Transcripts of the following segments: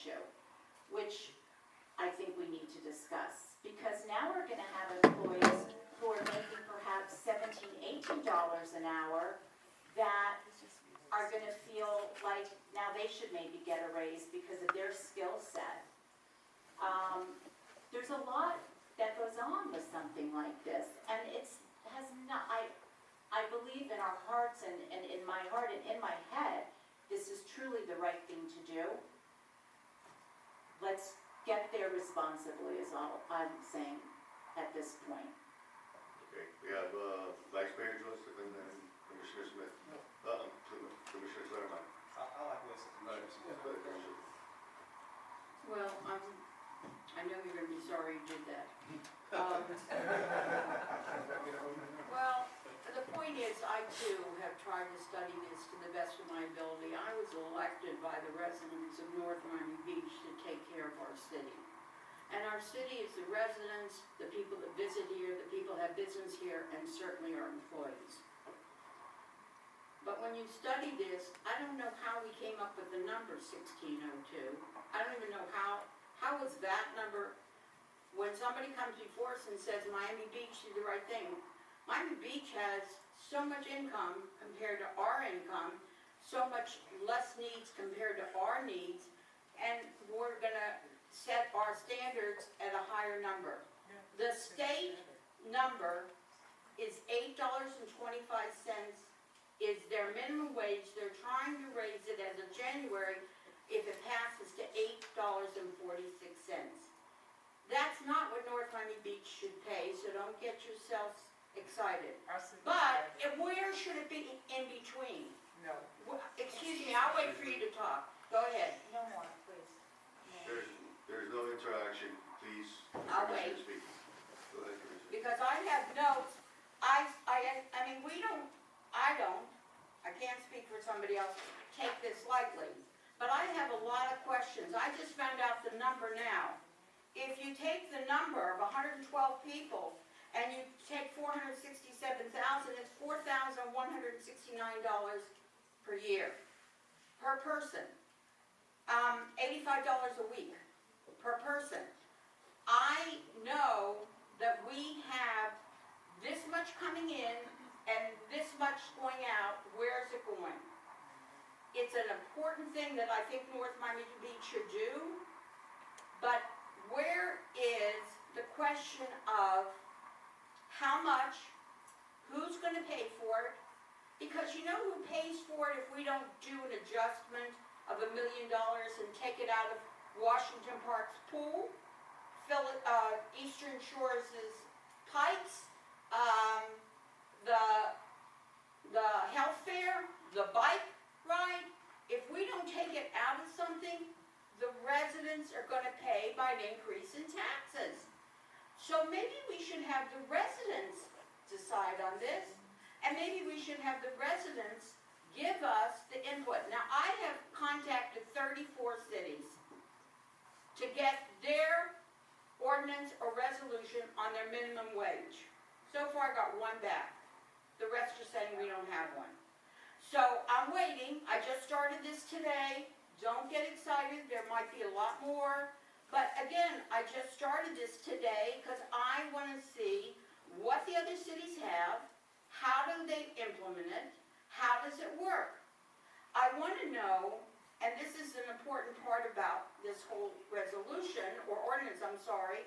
issue, which I think we need to discuss, because now we're gonna have employees who are making perhaps $17, $18 an hour that are gonna feel like now they should maybe get a raise because of their skill set. There's a lot that goes on with something like this, and has not, I believe in our hearts and in my heart and in my head, this is truly the right thing to do. Let's get there responsibly is all I'm saying at this point. Okay, we have Vice Mayor Joseph and then Commissioner Smith. Commissioner Claremont. I like listening. Well, I know you're gonna be sorry you did that. Well, the point is, I too have tried to study this to the best of my ability. I was elected by the residents of North Miami Beach to take care of our city. And our city is the residents, the people that visit here, the people who have business here, and certainly our employees. But when you study this, I don't know how we came up with the number 1602. I don't even know how was that number, when somebody comes before us and says Miami Beach did the right thing. Miami Beach has so much income compared to our income, so much less needs compared to our needs, and we're gonna set our standards at a higher number. The state number is $8.25 is their minimum wage. They're trying to raise it as of January, if it passes, to $8.46. That's not what North Miami Beach should pay, so don't get yourselves excited. But where should it be in between? No. Excuse me, I'll wait for you to talk. Go ahead. No more, please. There's no interaction, please. I'll Commissioner wait. speak. Go ahead, Commissioner. Because I have notes, I mean, I can't speak for somebody else, take this lightly. But I have a lot of questions. I just found out the number now. If you take the number of 112 people and you take 467,000, it's $4,169 per year, per person. $85 a week per person. I know that we have this much coming in and this much going out. Where is it going? It's an important thing that I think North Miami Beach should do, but where is the question of how much, who's going to pay for it? Because you know who pays for it if we don't do an adjustment of $1 million and take it out of Washington Park's pool, Eastern Shores' pipes, the health fair, the bike ride. If we don't take it out of something, the residents are going to pay by an increase in taxes. So maybe we should have the residents decide on this, and maybe we should have the residents give us the input. Now, I have contacted 34 cities to get their ordinance or resolution on their minimum wage. So far, I got one back. The rest are saying we don't have one. So I'm waiting. I just started this today. Don't get excited. There might be a lot more. But again, I just started this today because I want to see what the other cities have. How do they implement it? How does it work? I want to know, and this is an important part about this whole resolution, or ordinance, I'm sorry.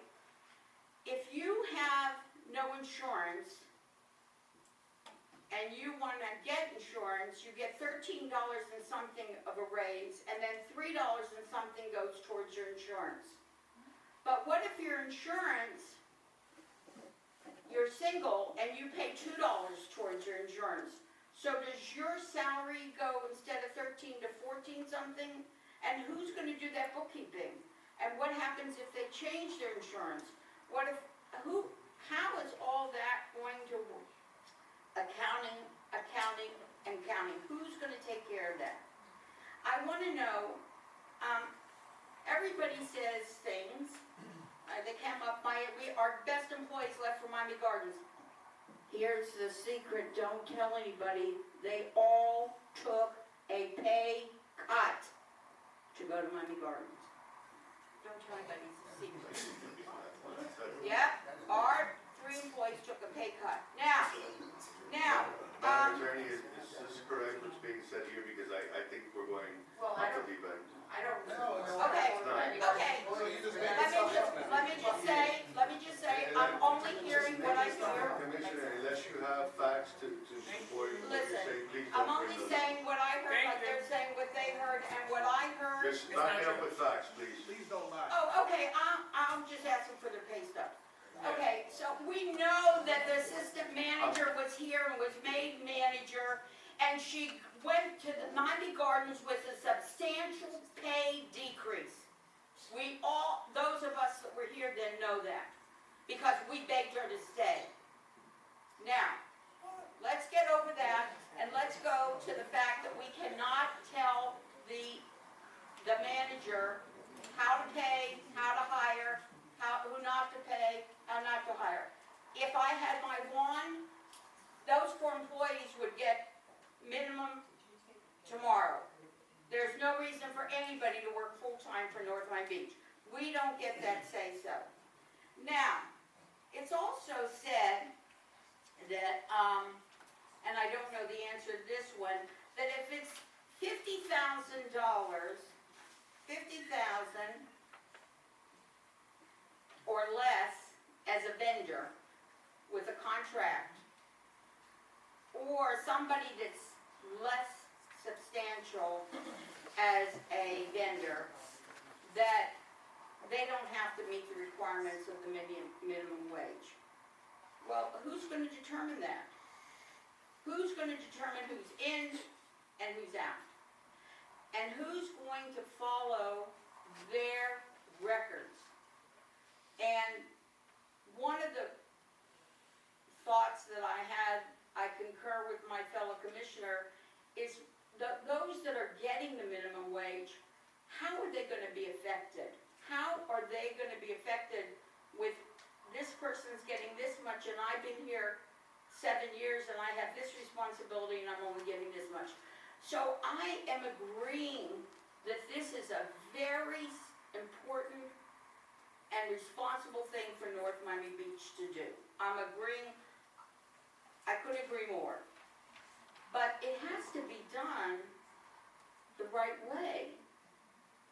If you have no insurance, and you want to get insurance, you get $13 and something of a raise, and then $3 and something goes towards your insurance. But what if your insurance, you're single, and you pay $2 towards your insurance? So does your salary go instead of 13 to 14 something? And who's going to do that bookkeeping? And what happens if they change their insurance? How is all that going to work? Accounting, and counting. Who's going to take care of that? I want to know, everybody says things. They come up, our best employees left for Miami Gardens. Here's the secret, don't tell anybody. They all took a pay cut to go to Miami Gardens. don't tell anybody, it's a secret. That's- Yep, our 3 employees took a pay cut. Now, Madam Attorney, is this correct what's being said here, because I think we're going Well, I off don't, the deep end. I don't. No, it's okay, not. okay. So you just made Let me just say, I'm only hearing what I hear. Commissioner, unless you have facts to support what you're Listen, saying, please I'm don't only bring those. saying what I heard, like they're saying what they heard, and what I heard. Just back it up with facts, please. Please don't lie. Oh, okay, I'm just asking for their pay stub. Okay, so we know that the assistant manager was here and was made manager, and she went to the Miami Gardens with a substantial pay decrease. We all, those of us that were here then know that, because we begged her to stay. Now, let's get over that, and let's go to the fact that we cannot tell the manager how to pay, how to hire, who not to pay, how not to hire. If I had my wand, those 4 employees would get minimum tomorrow. There's no reason for anybody to work full-time for North Miami Beach. We don't get that say-so. Now, it's also said that, and I don't know the answer to this one, that if it's $50,000, or less as a vendor with a contract, or somebody that's less substantial as a vendor, that they don't have to meet the requirements of the minimum wage. Well, who's going to determine that? Who's going to determine who's in and who's out? And who's going to follow their records? And one of the thoughts that I had, I concur with my fellow commissioner, is those that are getting the minimum wage, how are they going to be affected? How are they going to be affected with this person's getting this much and I've been here 7 years and I have this responsibility and I'm only getting this much? So I am agreeing that this is a very important and responsible thing for North Miami Beach to do. I'm agreeing, I couldn't agree more. But it has to be done the right way,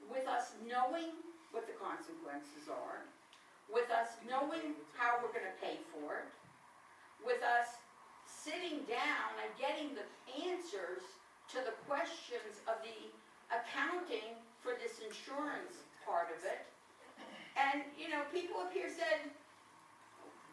with us knowing what the consequences are, with us knowing how we're gonna pay for it, with us sitting down and getting the answers to the questions of the accounting for this insurance part of it. And, people up here said,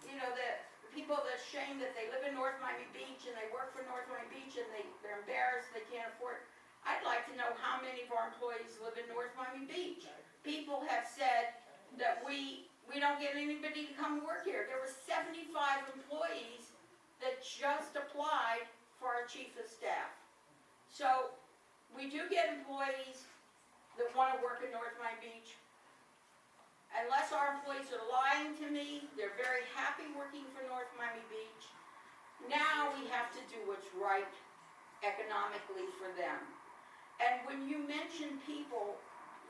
that people that shame that they live in North Miami Beach and they work for North Miami Beach and they're embarrassed they can't afford. I'd like to know how many of our employees live in North Miami Beach. People have said that we don't get anybody to come work here. There were 75 employees that just applied for our chief of staff. So we do get employees that want to work in North Miami Beach. Unless our employees are lying to me, they're very happy working for North Miami Beach. Now we have to do what's right economically for them. And when you mention people,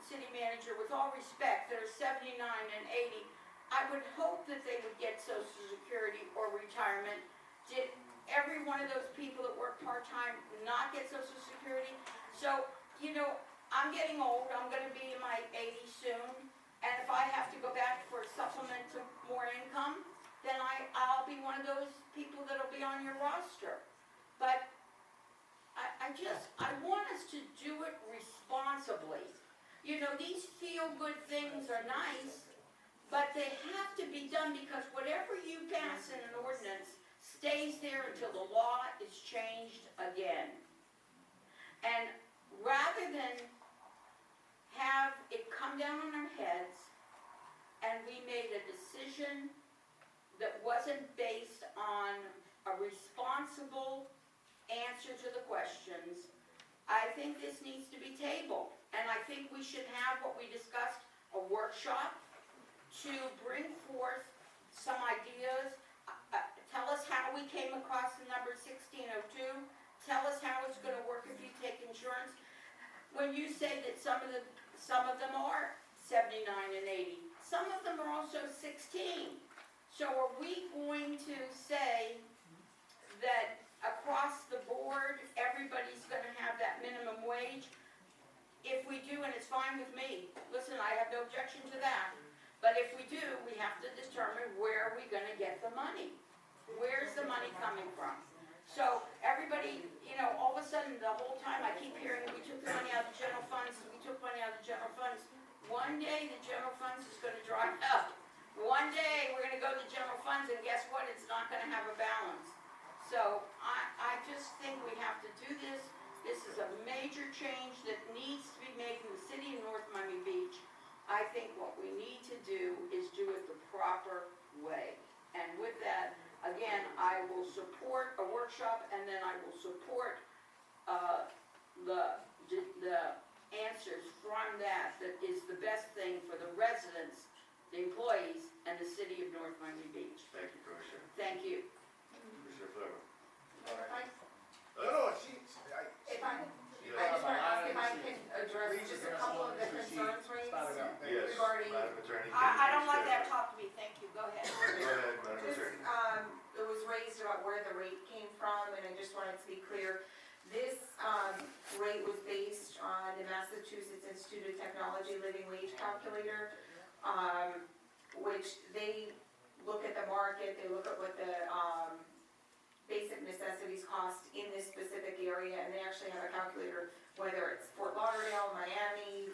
city manager, with all respect, that are 79 and 80, I would hope that they would get Social Security or retirement. Did every one of those people that work part-time not get Social Security? So, I'm getting old, I'm gonna be in my 80s soon. And if I have to go back for a supplement to more income, then I'll be one of those people that'll be on your roster. But I want us to do it responsibly. These feel-good things are nice, but they have to be done, because whatever you pass in an ordinance stays there until the law is changed again. And rather than have it come down on our heads and we made a decision that wasn't based on a responsible answer to the questions, I think this needs to be tabled. And I think we should have what we discussed, a workshop, to bring forth some ideas. Tell us how we came across the number 1602. Tell us how it's going to work if you take insurance. When you say that some of them are 79 and some of them are also 16. So are we going to say that across the board, everybody's gonna have that minimum wage? If we do, and it's fine with me, listen, I have no objection to that. But if we do, we have to determine where are we gonna get the money? Where's the money coming from? So everybody, all of a sudden, the whole time I keep hearing, we took the money out of the general funds, we took money out of the general funds. One day, the general funds is gonna dry up. One day, we're gonna go to the general funds, and guess what? It's not gonna have a balance. So I just think we have to do this. This is a major change that needs to be made in the city of North Miami Beach. I think what we need to do is do it the proper way. And with that, again, I will support a workshop, and then I will support the answers from that is the best thing for the residents, the employees, and the city of North Miami Beach. Thank you, Commissioner. Thank you. Commissioner Fleming. No, If I just want to ask if I can address just a couple of the concerns raised Yes, regarding, Madam Attorney. I don't like that talk to me, thank you, go ahead. Go ahead, Madam just, Attorney. it was raised about where the rate came from, and I just wanted to be clear. This, rate was based on the Massachusetts Institute of Technology Living Wage Calculator, which they look at the market, they look at what the, basic necessities cost in this specific area, and they actually have a calculator, whether it's Fort Lauderdale, Miami,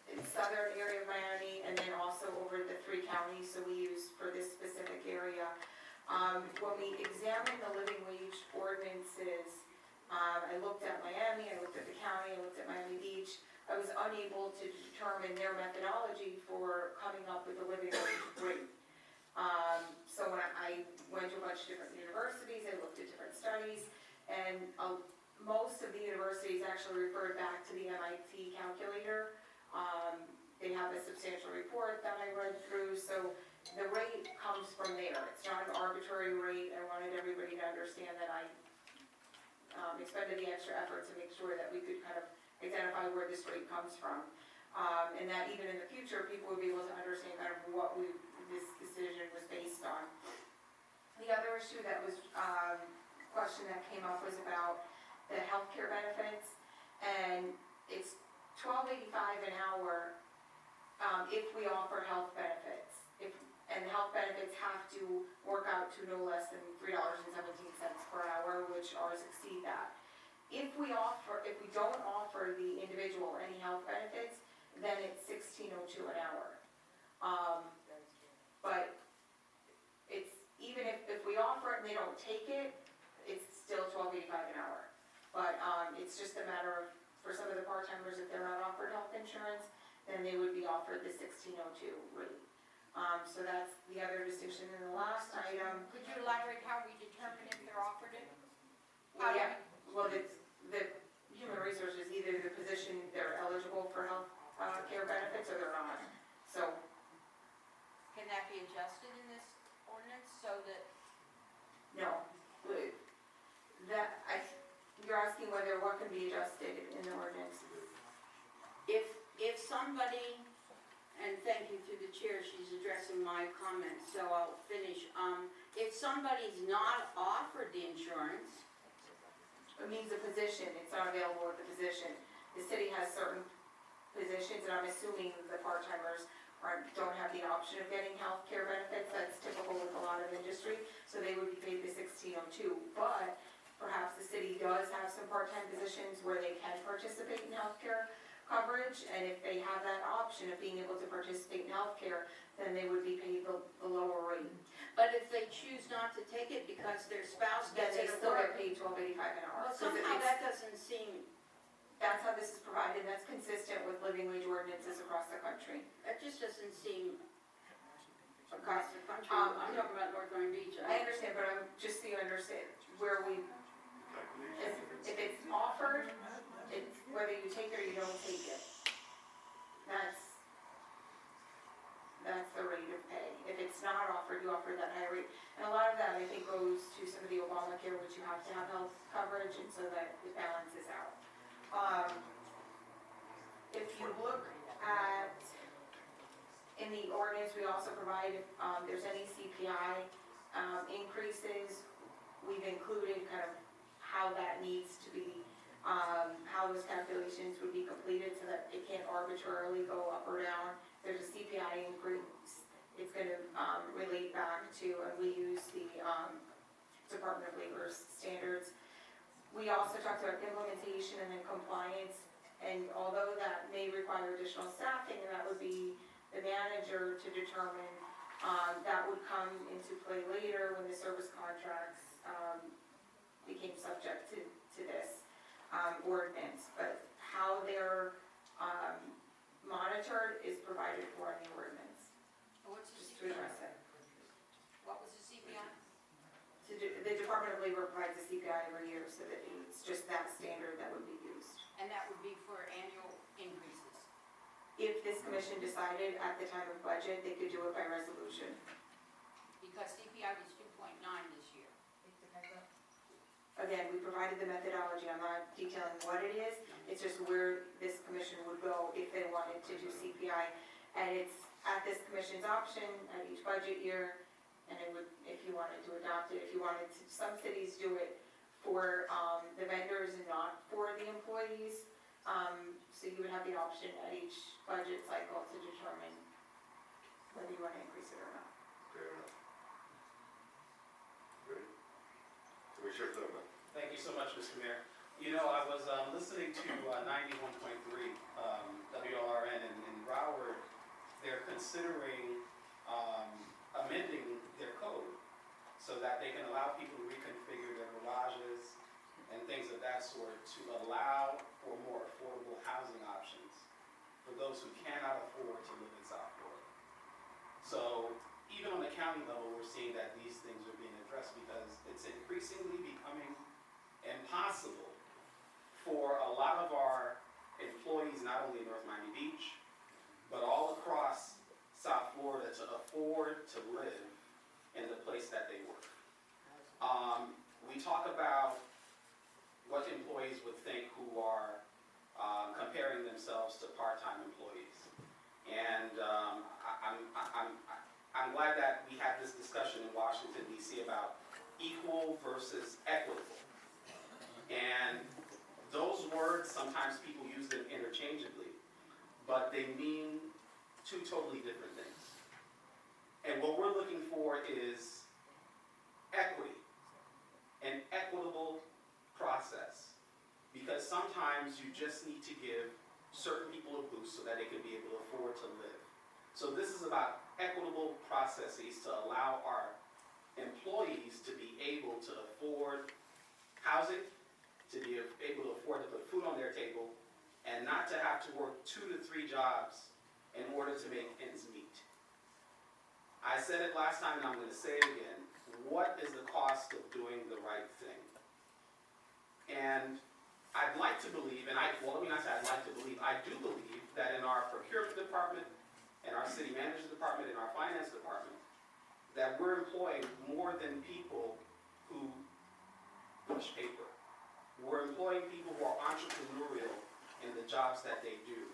in southern area of Miami, and then also over the 3 counties, so we use for this specific area. When we examined the living wage ordinances, I looked at Miami, I looked at the county, I looked at Miami Beach. I was unable to determine their methodology for coming up with a living wage rate. So when I went to a bunch of different universities, I looked at different studies, and most of the universities actually referred back to the MIT calculator. They have a substantial report that I read through, so the rate comes from there. It's not an arbitrary rate. I wanted everybody to understand that I expended the extra effort to make sure that we could kind of identify where this rate comes from. And that even in the future, people would be able to understand kind of what this decision was based on. The other issue that was, question that came up was about the healthcare benefits, and it's $12.85 an hour, if we offer health benefits. And health benefits have to work out to no less than $3.17 per hour, which ours exceed that. If we don't offer the individual any health benefits, then it's $16.02 an hour. But it's, even if we offer it and they don't take it, it's still $12.85 an hour. But, it's just a matter of, for some of the part-timers, if they're not offered health insurance, then they would be offered the $16.02 rate. So that's the other distinction. And the last item, Could you elaborate how we determine if they're offered it? well, yeah, well, it's the human resources, either the position, they're eligible for health, care benefits or they're not. So, Can that be adjusted in this ordinance so that, no, you're asking whether what can be adjusted in the ordinance. if somebody, and thank you through the chair, she's addressing my comments, so I'll finish. If somebody's not offered the insurance, It means a position, it's not available at the position. The city has certain positions, and I'm assuming the part-timers don't have the option of getting health care benefits. That's typical with a lot of industry, so they would be paid the $16.02. But perhaps the city does have some part-time positions where they can participate in health care coverage, and if they have that option of being able to participate in health care, then they would be paid the lower rate. but if they choose not to take it because their spouse Then gets they it at still work, get paid $12.85 an hour. well, 'Cause somehow it's- that doesn't seem, That's how this is provided, that's consistent with living wage ordinances across the country. that just doesn't seem across the country. Um, I'm talking about North Miami Beach. I understand, but I'm just so you understand where we, if it's offered, it's whether you take it or you don't take it. That's the rate of pay. If it's not offered, you offer that higher rate. And a lot of that, I think, goes to some of the Obamacare, which you have to have health coverage, and so that it balances out. If you look at, in in the ordinance, we also provide, if there's any CPI increases, we've included kind of how that needs to be, how those calculations would be completed so that it can't arbitrarily go up or down. If there's a CPI increase, it's gonna relate back to, and we use the Department of Labor's standards. We also talked about implementation and then compliance, and although that may require additional staffing, and that would be the manager to determine, that would come into play later when the service contracts became subject to this ordinance. But how they're monitored is provided for in the ordinance, What's the just to CPI? address it. What was the CPI? The Department of Labor provides a CPI every year, so that it's just that standard that would be used. And that would be for annual increases. If this commission decided at the time of budget, they could do it by resolution. Because CPI was 2.9 this year. Again, we provided the methodology, I'm not detailing what it is, it's just where this commission would go if they wanted to do CPI. And it's at this commission's option at each budget year, and it would, if you wanted to adopt it, if you wanted to, some cities do it for the vendors and not for the employees. So you would have the option at each budget cycle to determine whether you want to increase it or not. Fair enough. Good. Commissioner Thurman. Thank you so much, Mr. Mayor. You know, I was listening to 91.3 WLRN in Broward. They're considering amending their code so that they can allow people to reconfigure their garages and things of that sort to allow for more affordable housing options for those who cannot afford to live in South Florida. So even on the county level, we're seeing that these things are being addressed because it's increasingly becoming impossible for a lot of our employees, not only in North Miami Beach, but all across South Florida, to afford to live in the place that they work. We talk about what employees would think who are comparing themselves to part-time employees. And I'm glad that we had this discussion in Washington, D.C. about equal versus equitable. And those words, sometimes people use them interchangeably, but they mean two totally different things. And what we're looking for is equity, an equitable process. Because sometimes you just need to give certain people a boost so that they can be able to afford to live. So this is about equitable processes to allow our employees to be able to afford housing, to be able to afford to put food on their table, and not to have to work 2 to 3 jobs in order to make ends meet. I said it last time and I'm going to say it again. What is the cost of doing the right thing? And I'd like to believe, let me not say I'd like to believe, I do believe that in our procurement department, in our city manager's department, in our finance department, that we're employing more than people who push paper. We're employing people who are entrepreneurial in the jobs that they do,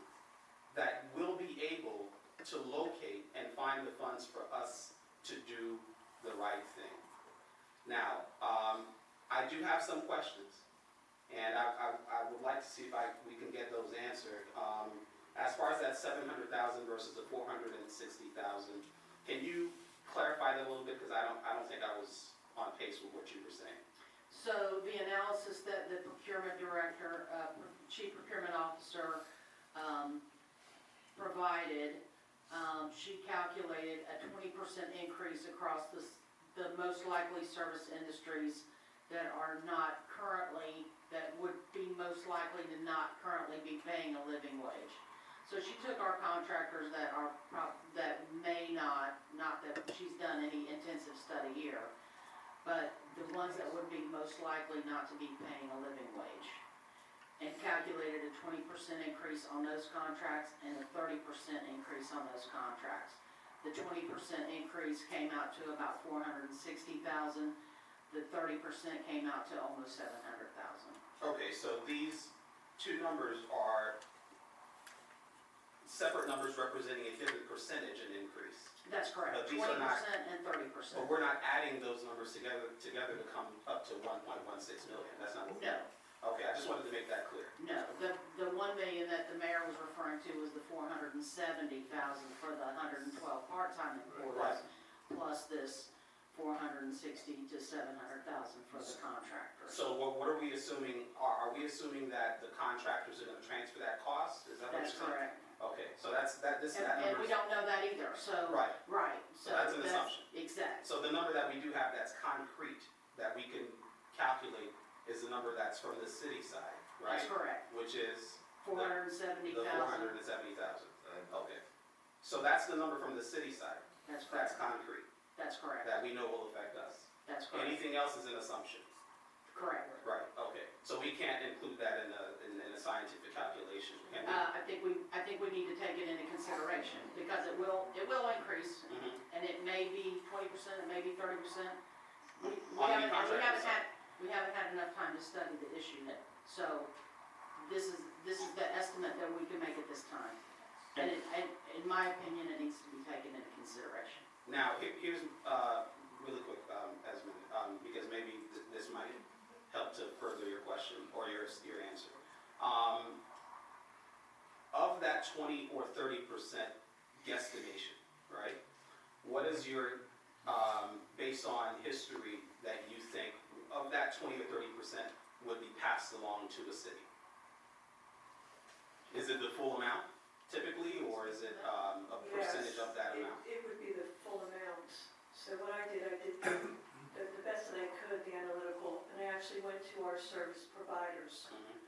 that will be able to locate and find the funds for us to do the right thing. Now, I do have some questions, and I would like to see if we can get those answered. As far as that $700,000 versus the $460,000, can you clarify that a little bit? Because I don't think I was on pace with what you were saying. So the analysis that the procurement director, chief procurement officer provided, she calculated a 20% increase across the most likely service industries that are not currently, that would be most likely to not currently be paying a living wage. So she took our contractors that are, that may not that she's done any intensive study here, but the ones that would be most likely not to be paying a living wage, and calculated a 20% increase on those contracts and a 30% increase on those contracts. The 20% increase came out to about $460,000. The 30% came out to almost $700,000. Okay, so these two numbers are separate numbers representing a different percentage in increase. That's correct, But these 20% are not- and 30%. But we're not adding those numbers together to come up to 1.16 million, that's not what. No, Okay, I just wanted to make that clear. no, the 1 million that the mayor was referring to was the 470,000 for the 112 part-time employees, plus this 460 to 700,000 for the contractors. So what are we assuming, are we assuming that the contractors are gonna transfer that cost? Is that what you're That's saying? correct. Okay, so that And number we is, don't know that either, so. right, Right, So that's an assumption. Exactly, so the number that we do have that's concrete, that we can calculate, is the number that's from the city side, right? that's correct, Which is the 470,000, 470,000. Okay, so that's the number from the city side, that's that's correct, concrete, that's correct, that we know will affect us. that's correct, Anything else is an assumption. correct. Right, okay, so we can't include that in a scientific calculation, can we? I think we need to take it into consideration, because it will increase, Mhm. and it may be 20%, it may be 30%. We On the haven't, contractor side. we haven't had enough time to study the issue yet, so this is the estimate that we can make at this time. And in my opinion, it needs to be taken into consideration. Now, here's, really quick, Esmond, because maybe this might help to further your question or your answer. Of that 20 or 30% guesstimation, right? What is your, based on history, that you think of that 20 or 30% would be passed along to the city? Is it the full amount typically, or is it a percentage of that amount? It would be the full amount. So what I did the best that I could, the analytical, and I actually went to our service providers. Mhm.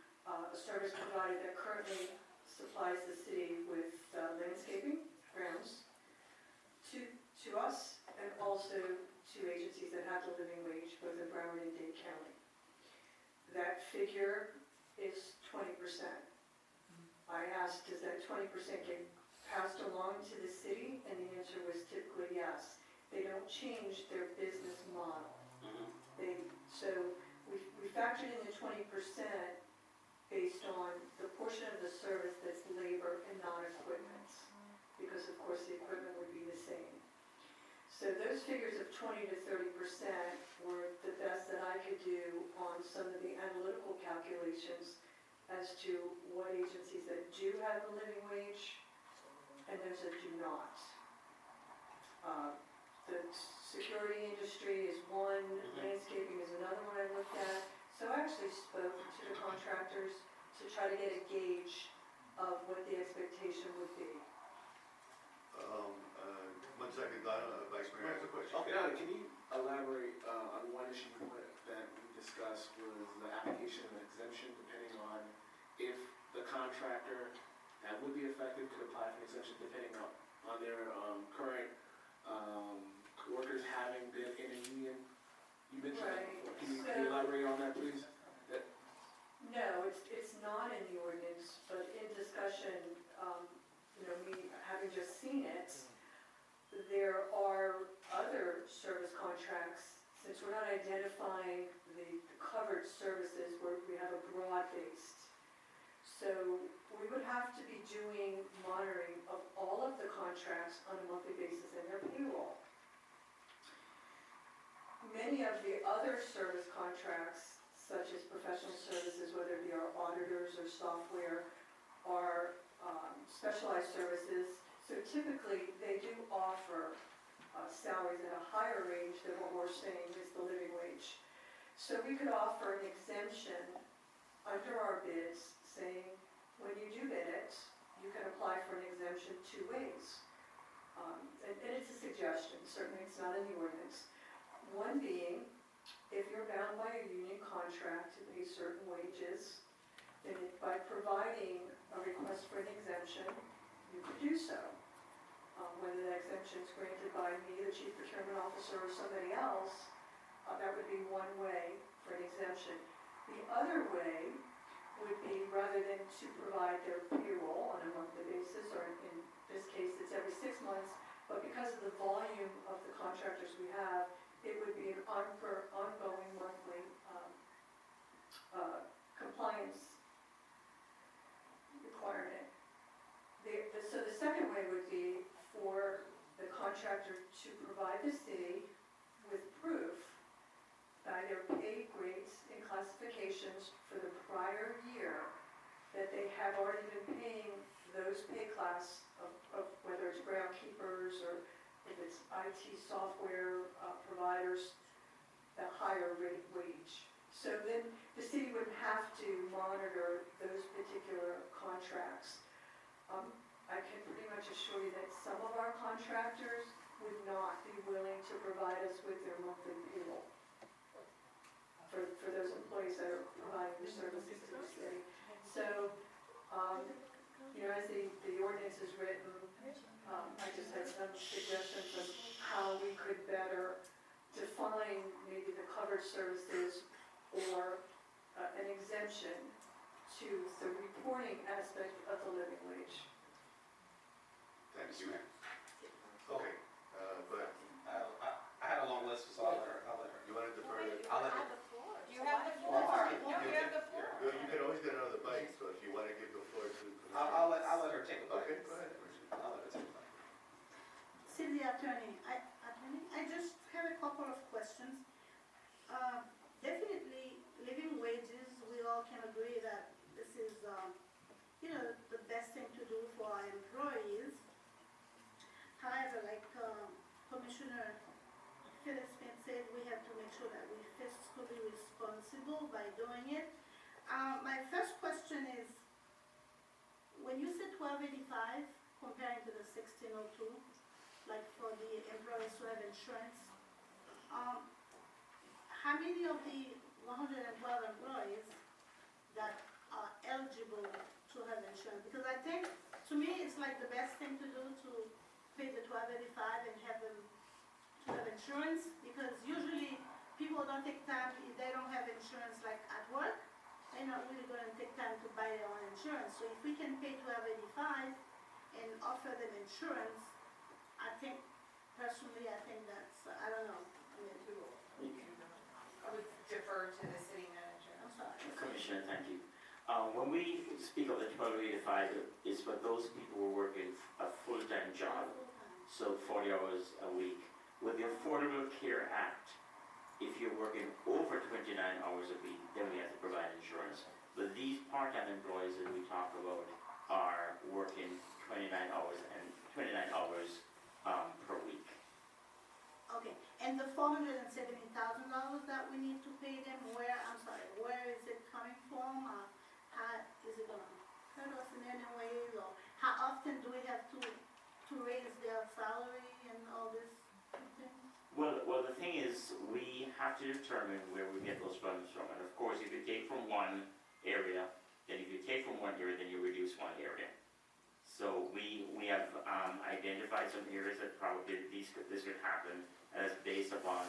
A service provider that currently supplies the city with landscaping, grounds, to us, and also to agencies that have the living wage, both in Broward and Dade County. That figure is 20%. I asked, does that 20% get passed along to the city? And the answer was typically yes. They don't change their business model. Mhm. So we factored in the 20% based on the portion of the service that's labor and not equipment, because of course the equipment would be the same. So those figures of 20 to 30% were the best that I could do on some of the analytical calculations as to what agencies that do have a living wage and those that do not. The security industry is one, landscaping is another one I looked at. So I actually spoke to the contractors to try to get a gauge of what the expectation would be. 1 second, Donna, Vice Mayor has a question. Okay. Now, can you elaborate on one issue that we discussed was the application of exemption depending on if the contractor that would be affected could apply for an exemption depending on their current workers having been in a union? You mentioned that Right. before. Can you elaborate on that, please? No, it's not in the ordinance, but in discussion, me having just seen it, there are other service contracts, since we're not identifying the covered services, where we have a broad-based. So we would have to be doing monitoring of all of the contracts on a monthly basis and their payroll. Many of the other service contracts, such as professional services, whether it be our auditors or software, are specialized services. So typically, they do offer salaries at a higher range than what we're saying is the living wage. So we could offer an exemption under our bids, saying, when you do bid it, you can apply for an exemption 2 ways. And it's a suggestion, certainly it's not in the ordinance. One being, if you're bound by a union contract to pay certain wages, then by providing a request for an exemption, you could do so. Whether that exemption is granted by me, the chief procurement officer, or somebody else, that would be one way for an exemption. The other way would be, rather than to provide their payroll on a monthly basis, or in this case, it's every 6 months, but because of the volume of the contractors we have, it would be an ongoing monthly compliance requirement. So the second way would be for the contractor contractor to provide the city with proof by their pay grades and classifications for the prior year that they have already been paying those pay class of whether it's groundkeepers or if it's IT software providers, the higher rate wage. So then the city wouldn't have to monitor those particular contracts. I can pretty much assure you that some of our contractors would not be willing to provide us with their monthly payroll for those employees that are providing the services to the city. So, as the ordinance is written, I just had some suggestions of how we could better define maybe the covered services or an exemption to the reporting aspect of the living wage. Thank you. Okay, but I had a long list, so I'll let her. you wanted to defer it? I'll let her. You have the floor. You have the floor. You can always get another bite, so if you want to give the floor to. I'll let her take a bite. Okay, go ahead. I'll let her take a bite. City Attorney, I just have a couple of questions. Definitely, living wages, we all can agree that this is, the best thing to do for our employees. However, like Commissioner Phillips said, we have to make sure that we're fiscally responsible by doing it. My first question is, when you said 1285 comparing to the 1602, like for the employees who have insurance, how many of the 112 employees that are eligible to have insurance? Because I think, to me, it's like the best thing to do to pay the 1285 and have them to have insurance, because usually people don't take time, if they don't have insurance like at work, they're not really going to take time to buy their own insurance. So if we can pay 1285 and offer them insurance, I think, personally, I think that's, I don't know. I would defer to the city manager. I'm sorry. Commissioner, thank you. When we speak of the 1285, it's for those people who are working a full-time job, so 40 hours a week. With the Affordable Care Act, if you're working over 29 hours a week, then we have to provide insurance. But these part-time employees that we talk about are working 29 hours per week. Okay, and the $470,000 that we need to pay them, where is it coming from? How is it gonna hurt us in any ways, or how often do we have to raise their salary and all this thing? Well, the thing is, we have to determine where we get those funds from. And of course, if you take from one area, then you reduce one area. So we have identified some areas that probably this could happen, and it's based upon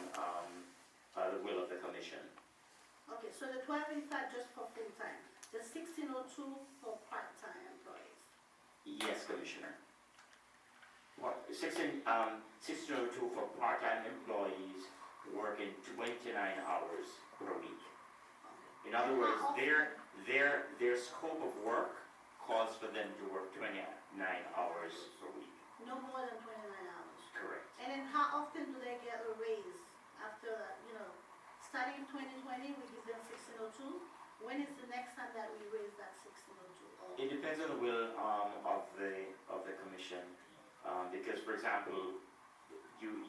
the will of the commission. Okay, so the 1285 just for full-time, the 1602 for part-time employees. Yes, Commissioner. 1602 for part-time employees working 29 hours per week. In other words, their scope of work calls for them to work 29 hours per week. No more than 29 hours. Correct. And then how often do they get a raise after, starting in 2020, we give them 1602? When is the next time that we raise that 1602? It depends on the will of the commission, because, for example,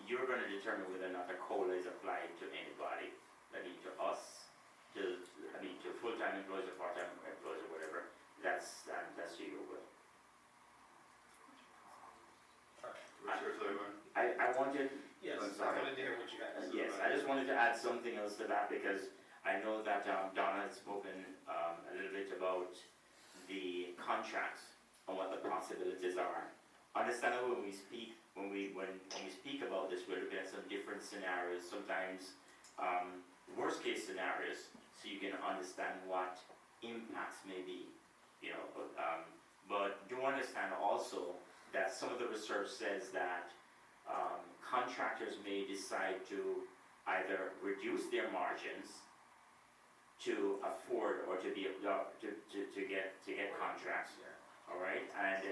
you're going to determine whether or not the COLA is applied to anybody. I mean, to us, to full-time employees or part-time employees or whatever. That's to your will. Commissioner Flamer? I wanted. Yes, I'm I sorry. wanted to hear what you guys. Yes, I just wanted to add something else to that, because I know that Donna had spoken a little bit about the contracts and what the possibilities are. Understandably, when we speak about this, we're looking at some different scenarios, sometimes worst case scenarios, so you can understand what impacts may be, but do understand also that some of the research says that contractors may decide to either reduce their margins to afford or to get contracts. All right, and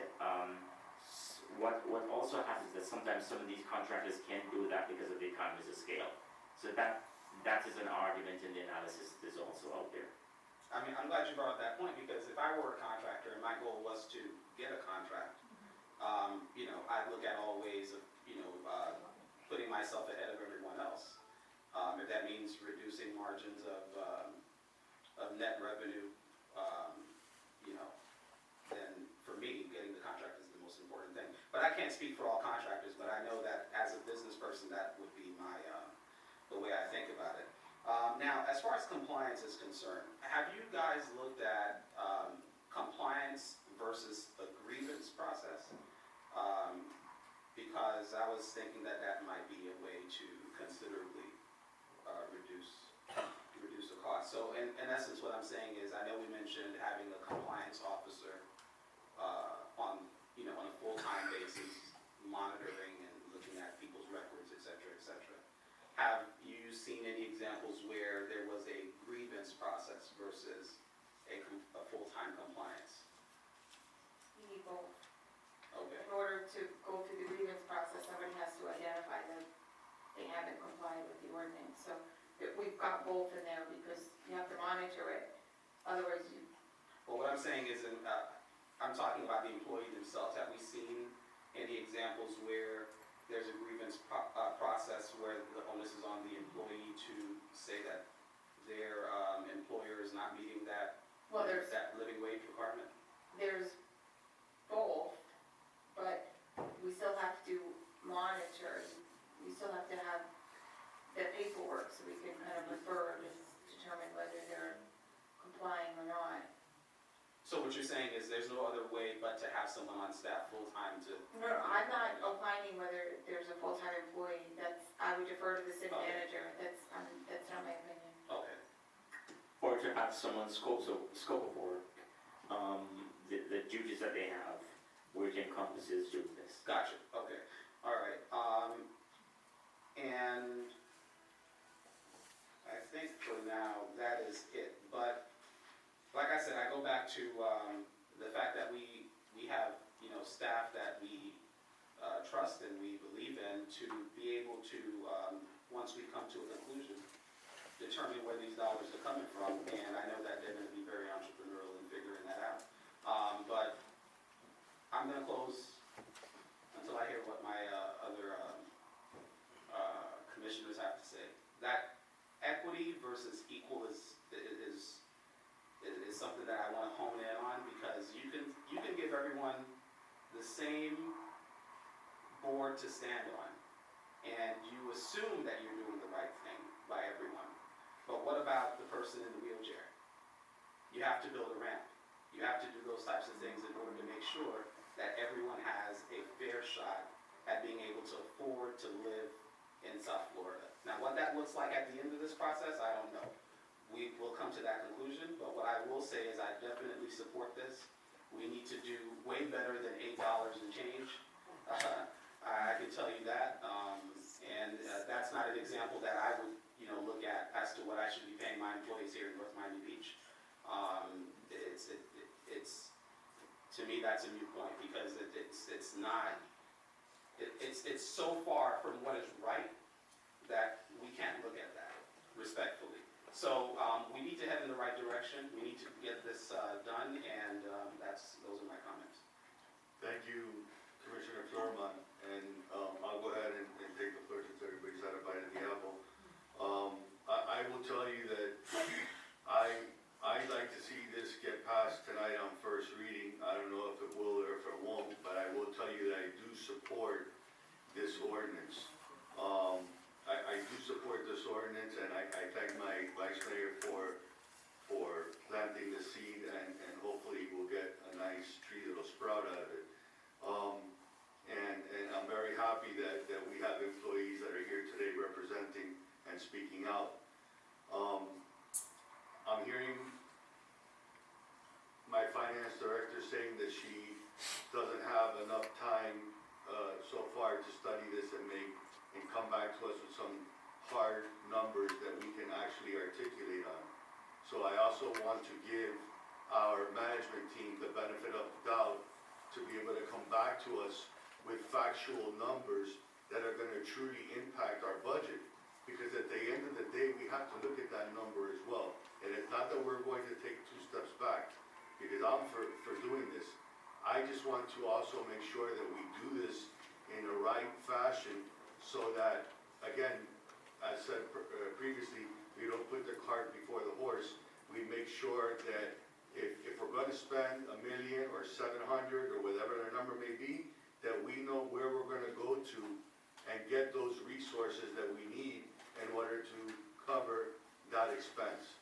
what also happens is that sometimes some of these contractors can't do that because of the economies of scale. So that is an argument in the analysis that is also out there. I mean, I'm glad you brought up that point, because if I were a contractor and my goal was to get a contract, you know, I'd look at all ways of, you know, putting myself ahead of everyone else. If that means reducing margins of net revenue, you know, then for me, getting the contract is the most important thing. But I can't speak for all contractors, but I know that as a business person, that would be my, the way I think about it. Now, as far as compliance is concerned, have you guys looked at compliance versus a grievance process? Because I was thinking that that might be a way to considerably reduce the cost. So in essence, what I'm saying is, I know we mentioned having a compliance officer on, you know, on a full-time basis, monitoring and looking at people's records, et cetera, et cetera. Have you seen any examples where there was a grievance process versus a full-time compliance? You need both. Okay. In order to go through the grievance process, somebody has to identify that they haven't complied with the ordinance. So we've got both in there because you have to monitor it. Otherwise, you. Well, what I'm saying is, I'm talking about the employee themselves. Have we seen any examples where there's a grievance process where the onus is on the employee to say that their employer is not meeting that, Well, that living wage requirement? there's both, but we still have to monitor. We still have to have the paperwork so we can kind of refer to determine whether they're complying or not. So what you're saying is there's no other way but to have someone on staff full-time to... No, I'm not opining whether there's a full-time employee. I would defer to the city Okay. manager. That's not my opinion. Okay. Or to have someone scope of work, the duties that they have, which encompasses doing this. Gotcha, okay, all right, and I think for now, that is it, but, like I said, I go back to, the fact that we have, you know, staff that we, trust and we believe in to be able to, once we come to a conclusion, determine where these dollars are coming from, and I know that they're gonna be very entrepreneurial in figuring that out, but I'm gonna close until I hear what my other commissioners have to say. That equity versus equal is something that I want to hone in on, because you can give everyone the same board to stand on, and you assume that you're doing the right thing by everyone. But what about the person in the wheelchair? You have to build a ramp. You have to do those types of things in order to make sure that everyone has a fair shot at being able to afford to live in South Florida. Now, what that looks like at the end of this process, I don't know. We will come to that conclusion, but what I will say is I definitely support this. We need to do way better than $8 and change. I can tell you that, and that's not an example that I would, you know, look at as to what I should be paying my employees here in North Miami Beach. To me, that's a moot point, because it's not, it's so far from what is right that we can't look at that respectfully. So we need to head in the right direction. We need to get this done, and those are my comments. Thank you, Commissioner Florman, and I'll go ahead and take the floor since everybody's had a bite of the apple. I will tell you that I'd like to see this get passed tonight on first reading. I don't know if it will or if it won't, but I will tell you that I do support this ordinance. I do support this ordinance, and I thank my vice mayor for planting the seed, and hopefully we'll get a nice tree that'll sprout out of it. And I'm very happy that we have employees that are here today representing and speaking out. I'm hearing my finance director saying that she doesn't have enough time so far to study this and come back to us with some hard numbers that we can actually articulate on. So I also want to give our management team the benefit of the doubt to be able to come back to us with factual numbers that are gonna truly impact our budget. Because at the end of the day, we have to look at that number as well. And it's not that we're going to take 2 steps back, because I'm for doing this. I just want to also make sure that we do this in the right fashion, so that, again, as said previously, we don't put the cart before the horse. We make sure that if we're gonna spend $1 million or 700 or whatever the number may be, that we know where we're gonna go to and get those resources that we need in order to cover that expense.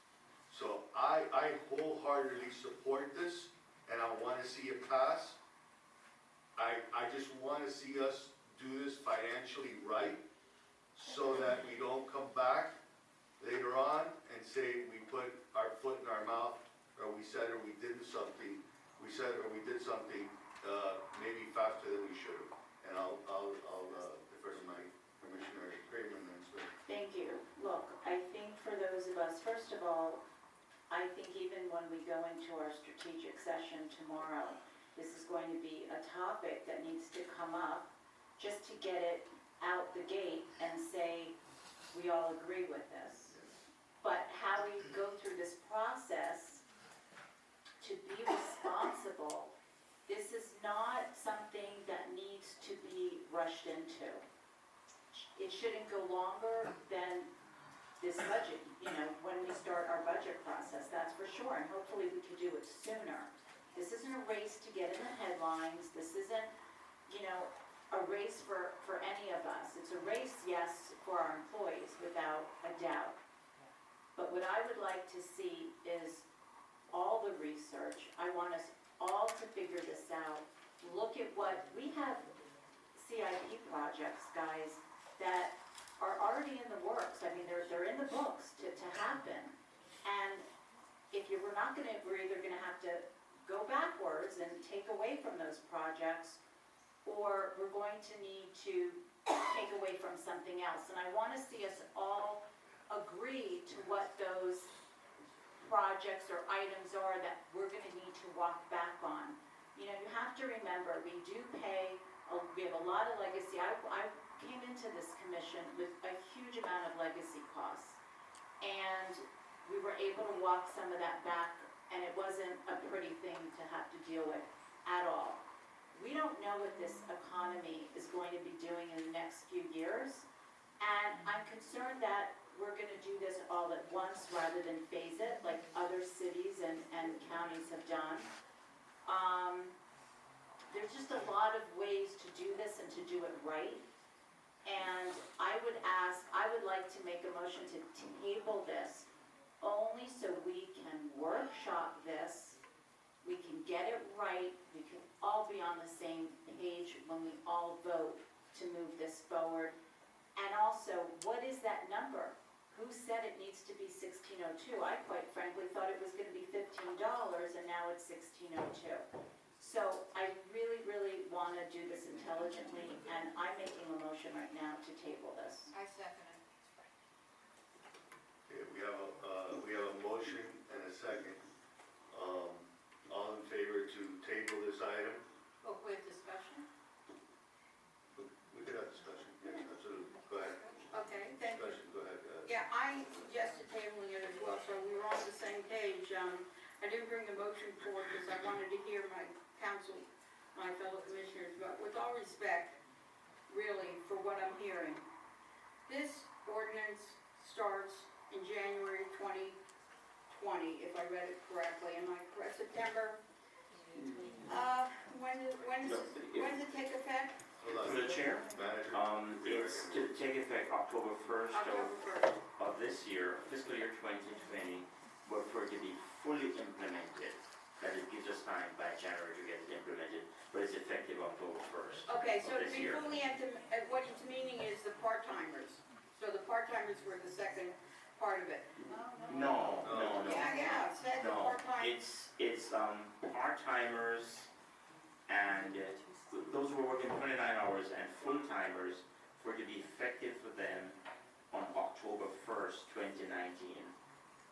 So I wholeheartedly support this, and I wanna see it pass. I just wanna see us do this financially right, so that we don't come back later on and say we put our foot in our mouth, or we said or we did something, maybe faster than we should have. And I'll defer to my Commissioner Kramer next. Thank you. Look, I think for those of us, first of all, I think even when we go into our strategic session tomorrow, this is going to be a topic that needs to come up, just to get it out the gate and say, we all agree with this. But how we go through this process to be responsible, this is not something that needs to be rushed into. It shouldn't go longer than this budget, when we start our budget process, that's for sure, and hopefully we can do it sooner. This isn't a race to get in the headlines, this isn't, a race for any of us. It's a race, yes, for our employees, without a doubt. But what I would like to see is all the research. I want us all to figure this out. Look at what, we have CIP projects, guys, that are already in the works. I mean, they're in the books to happen. And if we're either gonna have to go backwards and take away from those projects, or we're going to need to take away from something else. And I want to see us all agree to what those projects or items are that we're going to need to walk back on. You have to remember, we do pay, we have a lot of legacy. I came into this commission with a huge amount of legacy costs. And we were able to walk some of that back, and it wasn't a pretty thing to have to deal with at all. We don't know what this economy is going to be doing in the next few years, and I'm concerned that we're going to do this all at once rather than phase it, like other cities and counties have done. There's just a lot of ways to do this and to do it right, and I would like to make a motion to table this, only so we can workshop this. We can get it right, we can all be on the same page when we all vote to move this forward. And also, what is that number? Who said it needs to be $16.02? I quite frankly thought it was gonna be $15 and now it's $16.02. So I really, really wanna do this intelligently, and I'm making a motion right now to table this. I second it. Okay, we have a motion and a second. All in favor to table this item? Oh, with discussion? We could have discussion, yes, absolutely. Go ahead. Okay, thank you. Discussion, go ahead. Yeah, I suggested tabling it as well, so we were on the same page. I didn't bring the motion forward because I wanted to hear my council, my fellow commissioners, but with all respect, really, for what I'm hearing, this ordinance starts in January 2020, if I read it correctly. Am I correct? September? When does it take effect? Hold on. Through the chair, Manager. it's to take effect October 1st October 1st. of this year, fiscal year 2020, but for it to be fully implemented, that it gives us time by January to get it implemented, but it's effective October 1st. Okay, so of to this be year. fully, what it's meaning is the part-timers. So the part-timers were the second part of it. No. Yeah, it said the No, part-time. it's part-timers and those who are working 29 hours and full-timers for it to be effective for them on October 1st, 2019.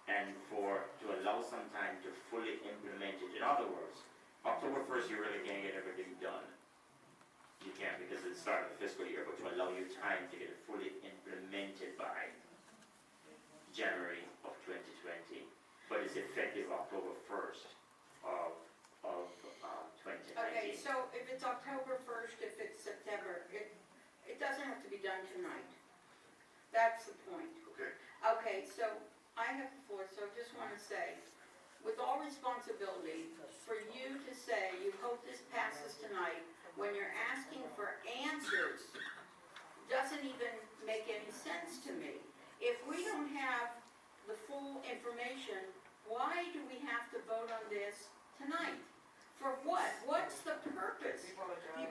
And to allow some time to fully implement it. In other words, October 1st, you really can't get everything done. you can't because it's the start of the fiscal year, but to allow you time to get it fully implemented by January of 2020, but it's effective October 1st of 2019. Okay, so if it's October 1st, if it's September, it doesn't have to be done tonight. That's the point. Okay, Okay, so I have the floor, so I just want to say, with all responsibility, for you to say you hope this passes tonight when you're asking for answers doesn't even make any sense to me. If we don't have the full information, why do we have to vote on this tonight? For what? What's the purpose?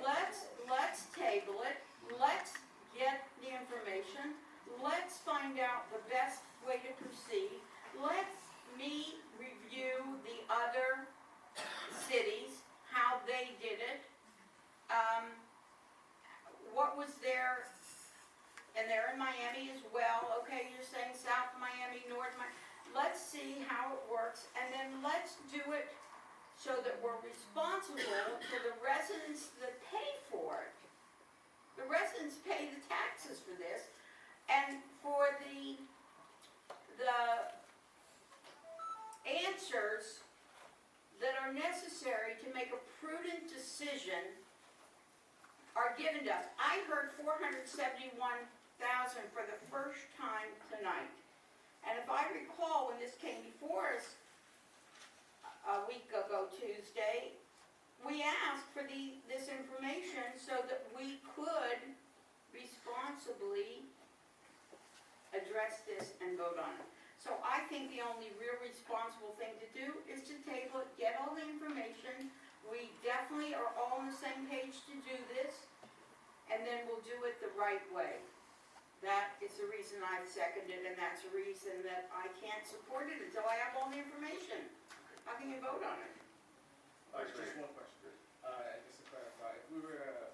Let's table it, let's get the information, let's find out the best way to proceed, let's me review the other cities, how they did it, what was their, and they're in Miami as well, okay, you're saying South Miami, North Miami, let's see how it works, and then let's do it so that we're responsible to the residents that pay for it. The residents pay the taxes for this, and for the answers that are necessary to make a prudent decision are given to us. I heard 471,000 for the first time tonight. And if I recall, when this came before us a week ago Tuesday, we asked for this information so that we could responsibly address this and vote on it. So I think the only real responsible thing to do is to table it, get all the information. We definitely are all on the same page to do this, and then we'll do it the right way. That is the reason I've seconded, and that's the reason that I can't support it until I have all the information. How can you vote on it? Just one question. Just to clarify, if we were to,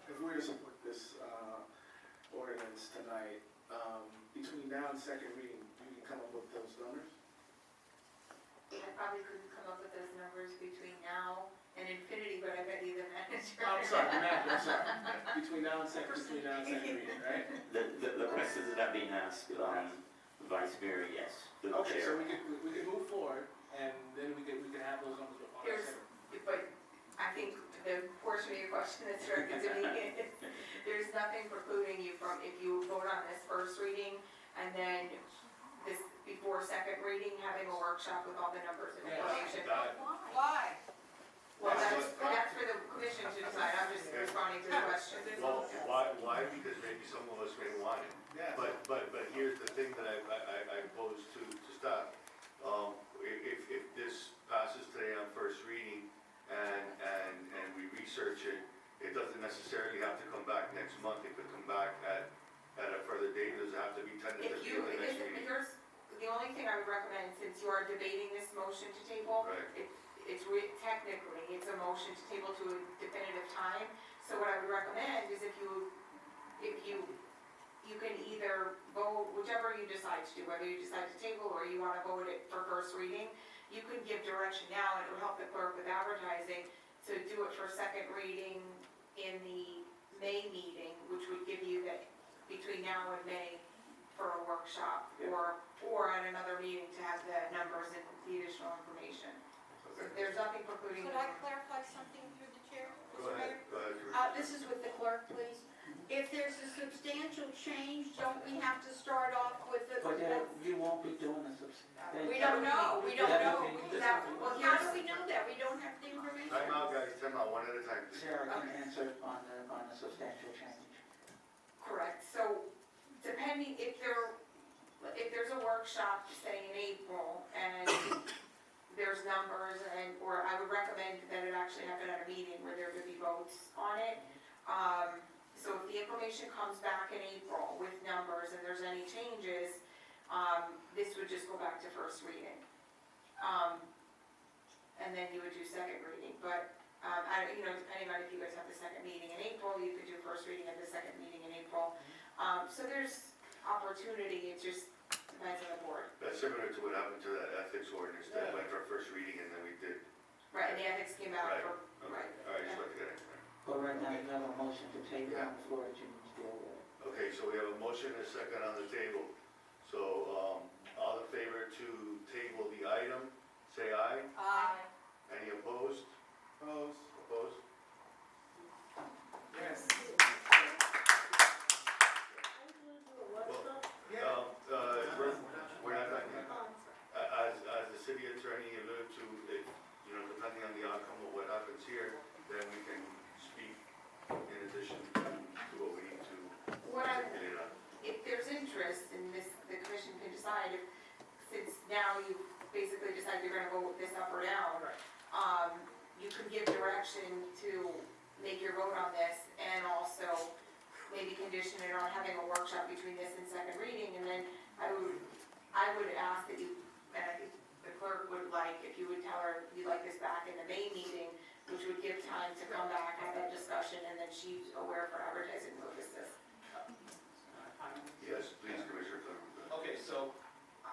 if we were to support this ordinance tonight, between now and second reading, you can come up with those numbers? I probably couldn't come up with those numbers between now and infinity, but I bet you the manager. I'm sorry. Between now and second reading, right? The questions that have been asked, Vice Mayor, yes, through the Okay, chair. so we could move forward, and then we can have those numbers on our second. But I think the portion of your question that's directed to me is, there's nothing precluding you from, if you vote on this first reading, and then this, before second reading, having a workshop with all the numbers and information. Why? Well, that's for the commission to decide, I'm just responding to the question. well, why? Because maybe some of us may want it. Yeah. But here's the thing that I pose to staff. If this passes today on first reading and we research it, it doesn't necessarily have to come back next month. It could come back at a further date. Does it have to be If tentatively you, at the next meeting? here's, the only thing I would recommend, since you are debating this motion to table, Right. technically, it's a motion to table to a definitive time. So what I would recommend is if you can either vote, whichever you decide to do, whether you decide to table or you want to vote it for first reading, you can give direction now, and it will help the clerk with advertising, to do it for second reading in the May meeting, which would give you that between now and May for a workshop, or at another meeting to have the numbers and the additional information. So there's nothing precluding you. Could I clarify something through the chair, Go Mr. ahead, Mayor? go ahead. This is with the clerk, please. If there's a substantial change, don't we have to start off with the? But you won't be doing a substantial. We don't know, we don't know. Well, How do we know that? We don't have the information. Time out, guys, time out, one at a time, please. Sarah can answer on the substantial change. Correct, so depending, if there's a workshop, say in April, and there's numbers, or I would recommend that it actually happen at a meeting where there would be votes on it. So if the information comes back in April with numbers and there's any changes, this would just go back to first reading. And then you would do second reading, but, depending on if you guys have the second meeting in April, you could do first reading at the second meeting in April. So there's opportunity, it just depends on the board. That's similar to what happened to that ethics ordinance that went for first reading and then we did Right, and the ethics came out Right. for, Okay. right. All right, just like that. But right now, you have a motion to table on the floor that you need to deal with. Okay, so we have a motion and a second on the table. So, all in favor to table the item, say aye. Any opposed? Opposed? Opposed? Yes. We're not done yet. Oh, I'm sorry. As the city attorney alluded to, if, you know, depending on the outcome of what happens here, then we can speak in addition to what we need to What I, articulate on. if there's interest in this, the commission can decide if, since now you basically decided you're gonna vote this up or down, you can give direction to make your vote on this and also maybe condition it on having a workshop between this and second reading, and then I would ask that you, and I think the clerk would like, if you would tell her you'd like this back in the May meeting, which would give time to come back, have that discussion, and then she's aware for advertising purposes. Yes, please, Commissioner Clement. Okay, so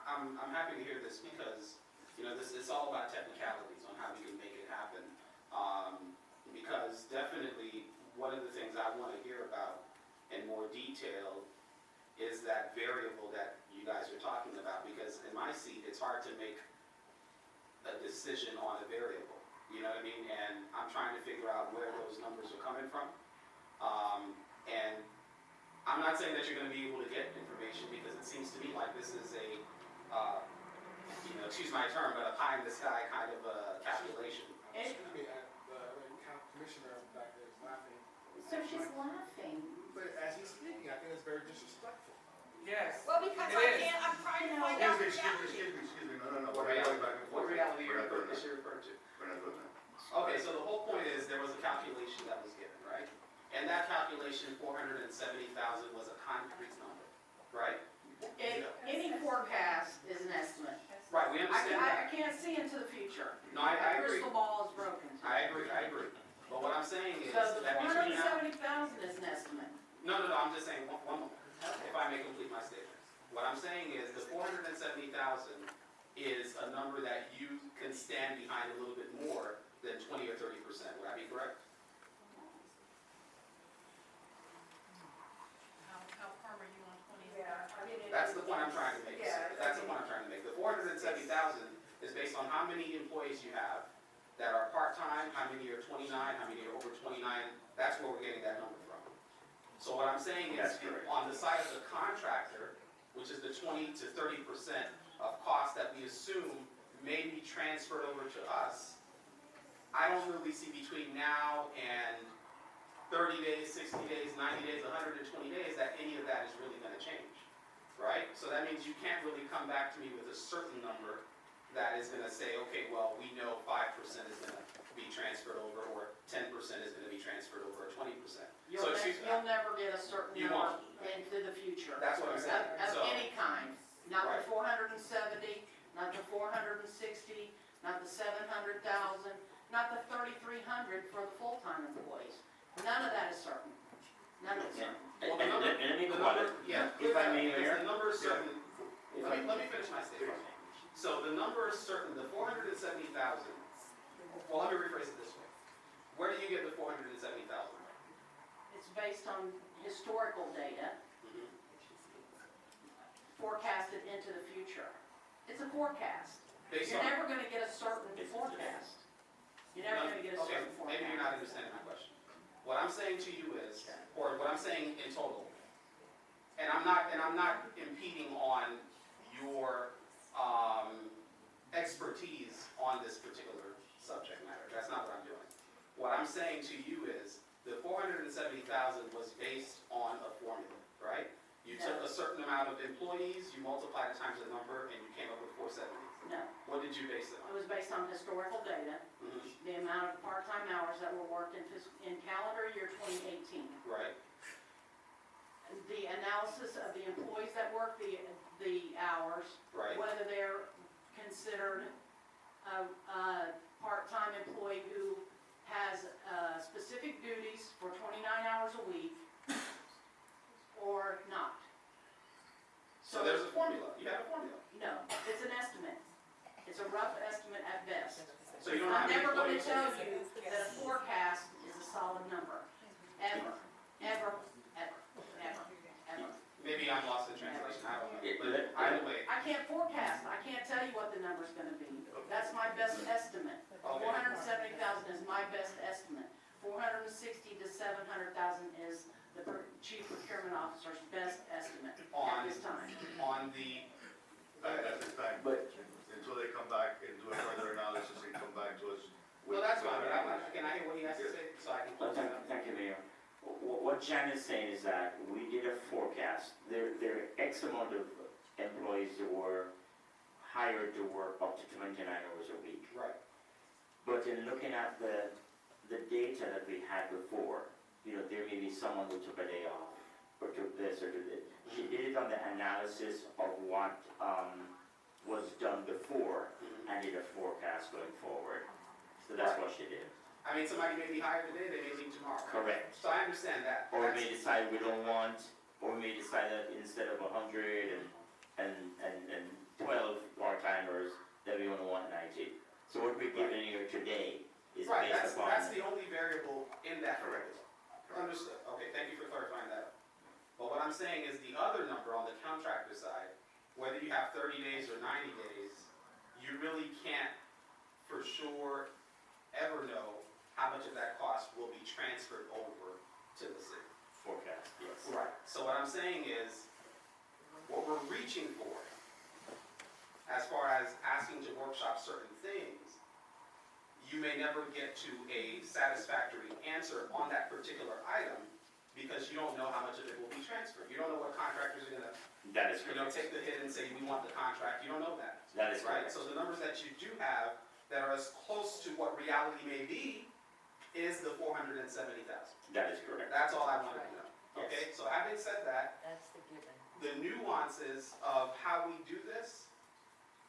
I'm happy to hear this because, you know, this is all about technicalities on how we can make it happen. Because definitely, one of the things I want to hear about in more detail is that variable that you guys are talking about, because in my seat, it's hard to make a decision on a variable, you know what I mean? And I'm trying to figure out where those numbers are coming from. And I'm not saying that you're gonna be able to get information, because it seems to me like this is a, you know, excuse my term, but a pie in the sky kind of a calculation. Excuse me, the commissioner back there is laughing. So she's laughing. But as he's speaking, I think it's very disrespectful. Yes. Well, because I'm trying to find out. Excuse me, no, What we're not going reality, back and what forth. reality We're not doing is that. she referring to? We're not doing that. Okay, so the whole point is there was a calculation that was given, right? And that calculation, 470,000 was a concrete number, right? Any forecast is an estimate. Right, we understand I that. can't see into the future. No, I My agree. crystal ball is broken. I agree. But what I'm saying is So the that between now. 470,000 is an estimate. No, I'm just saying, one moment, if I may complete my statement. What I'm saying is the 470,000 is a number that you can stand behind a little bit more than 20 or 30%. Would I be correct? How firm are you on 20? Yeah, I mean, That's the point I'm trying to make. Yeah, That's the point I'm trying to make. The 470,000 is based on how many employees you have that are part-time, how many are 29, how many are over 29. That's where we're getting that number from. So what I'm saying is, That's correct. on the side of the contractor, which is the 20 to 30% of cost that we assume may be transferred over to us, I don't really see between now and 30 days, 60 days, 90 days, 120 days that any of that is really going to change, right? So that means you can't really come back to me with a certain number that is going to say, okay, well, we know 5% is going to be transferred over, or 10% is going to be transferred over, or 20%. You'll excuse me, you'll never get a certain You number won't. into the future. That's what I'm saying. Of So- any kind. Not Right. the 470, not the 460, not the 700,000, not the 3,300 for the full-time employees. None of that is certain. None of it's certain. Well, the number- And any the quality, number- yeah, if I may, because Mayor? the number is certain. If Let I- me finish my statement. So the number is certain, the 470,000, well, let me rephrase it this way. Where do you get the 470,000? It's based on historical data Mhm. forecasted into the future. It's a forecast. Based You're on. never gonna get a certain forecast. You're never gonna get a certain Okay, forecast. maybe you're not understanding my question. What I'm saying to you is, or what I'm saying in total, and I'm not impeding on your expertise on this particular subject matter. That's not what I'm doing. What I'm saying to you is, the 470,000 was based on a formula, right? You took a certain amount of employees, you multiplied it times the number, and you came up with 470. No, What did you base it it on? was based on historical data, Mhm. the amount of part-time hours that were worked in calendar year 2018. Right? The analysis of the employees that work the hours, Right. whether they're considered a part-time employee who has specific duties for 29 hours a week or not. So there's a formula. You have a formula. No, it's an estimate. It's a rough estimate at best. So you don't know how I'm many never gonna lost in translation, I don't know. It- But let- either way, I can't forecast, I can't tell you what the number's gonna be. That's my best estimate. Okay. 470,000 is my best estimate. 460 to 700,000 is the chief procurement officer's best estimate at On- this time. on the, At this time, But, until they come back and do a further analysis and come back to us. well, that's fine, but can I hear what he has to say, so I can close it up? thank you, Mayor. What Jan is saying is that we did a forecast. There are X amount of employees that were hired to work up to 29 hours a week. Right. But in looking at the data that we had before, there may be someone who took a day off, or took this, or did it. She did it on the analysis of what was done before, and did a forecast going forward. So that's what she did. I mean, somebody may be hired today, they may leave tomorrow. Correct. So I understand that. Or we That's- may decide we don't want, or we may decide that instead of 100 and 12 part-timers, that we only want 90. So what we're giving you today is Right, based upon. that's the only variable in that proposal. Understood, okay, thank you for clarifying that. But what I'm saying is the other number on the contractor side, whether you have 30 days or 90 days, you really can't for sure ever know how much of that cost will be transferred over to the city. Forecast, yes. Right, so what I'm saying is, what we're reaching for, as far as asking to workshop certain things, you may never get to a satisfactory answer on that particular item, because you don't know how much of it will be transferred. You don't know what contractors are gonna, That is correct. take the hit and say, we want the contract, you don't know that. That is Right, correct. so the numbers that you do have, that are as close to what reality may be, is the 470,000. That is correct. That's all I wanted to know. Yes. Okay, so having said that, That's the given. the nuances of how we do this,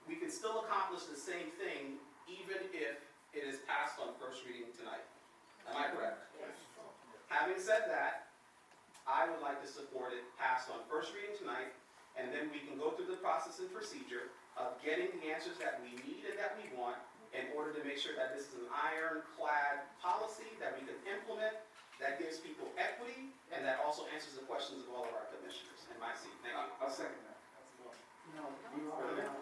we can still accomplish the same thing even if it is passed on first reading tonight. Am I correct? Having said that, I would like to support it passed on first reading tonight, and then we can go through the process and procedure of getting the answers that we need and that we want in order to make sure that this is an ironclad policy that we can implement, that gives people equity, and that also answers the questions of all of our commissioners in my seat. Thank you. I'll second that. That's the motion. No, you already know.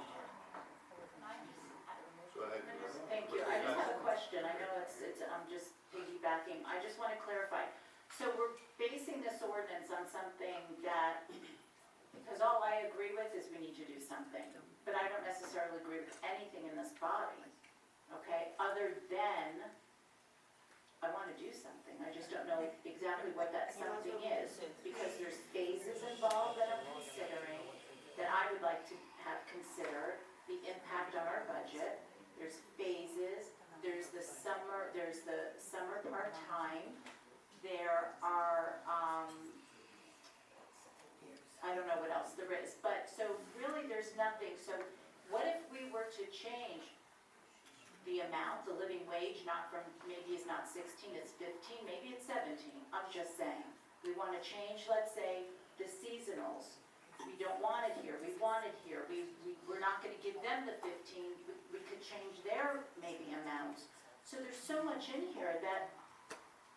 Go ahead. Thank you. I just have a question. I know I'm just piggybacking. I just want to clarify. So we're basing this ordinance on something that, because all I agree with is we need to do something, but I don't necessarily agree with anything in this body, okay? Other than, I want to do something. I just don't know exactly what that something is, because there's phases involved that I'm considering, that I would like to have considered, the impact on our budget. There's phases, there's the summer part-time, there are, I don't know what else there is, but, so really there's nothing, so what if we were to change the amount, the living wage, not from, maybe it's not 16, it's 15, maybe it's 17, I'm just saying. We wanna change, let's say, the seasonals, we don't want it here, we want it here, we're not gonna give them the 15, we could change their maybe amounts. So there's so much in here that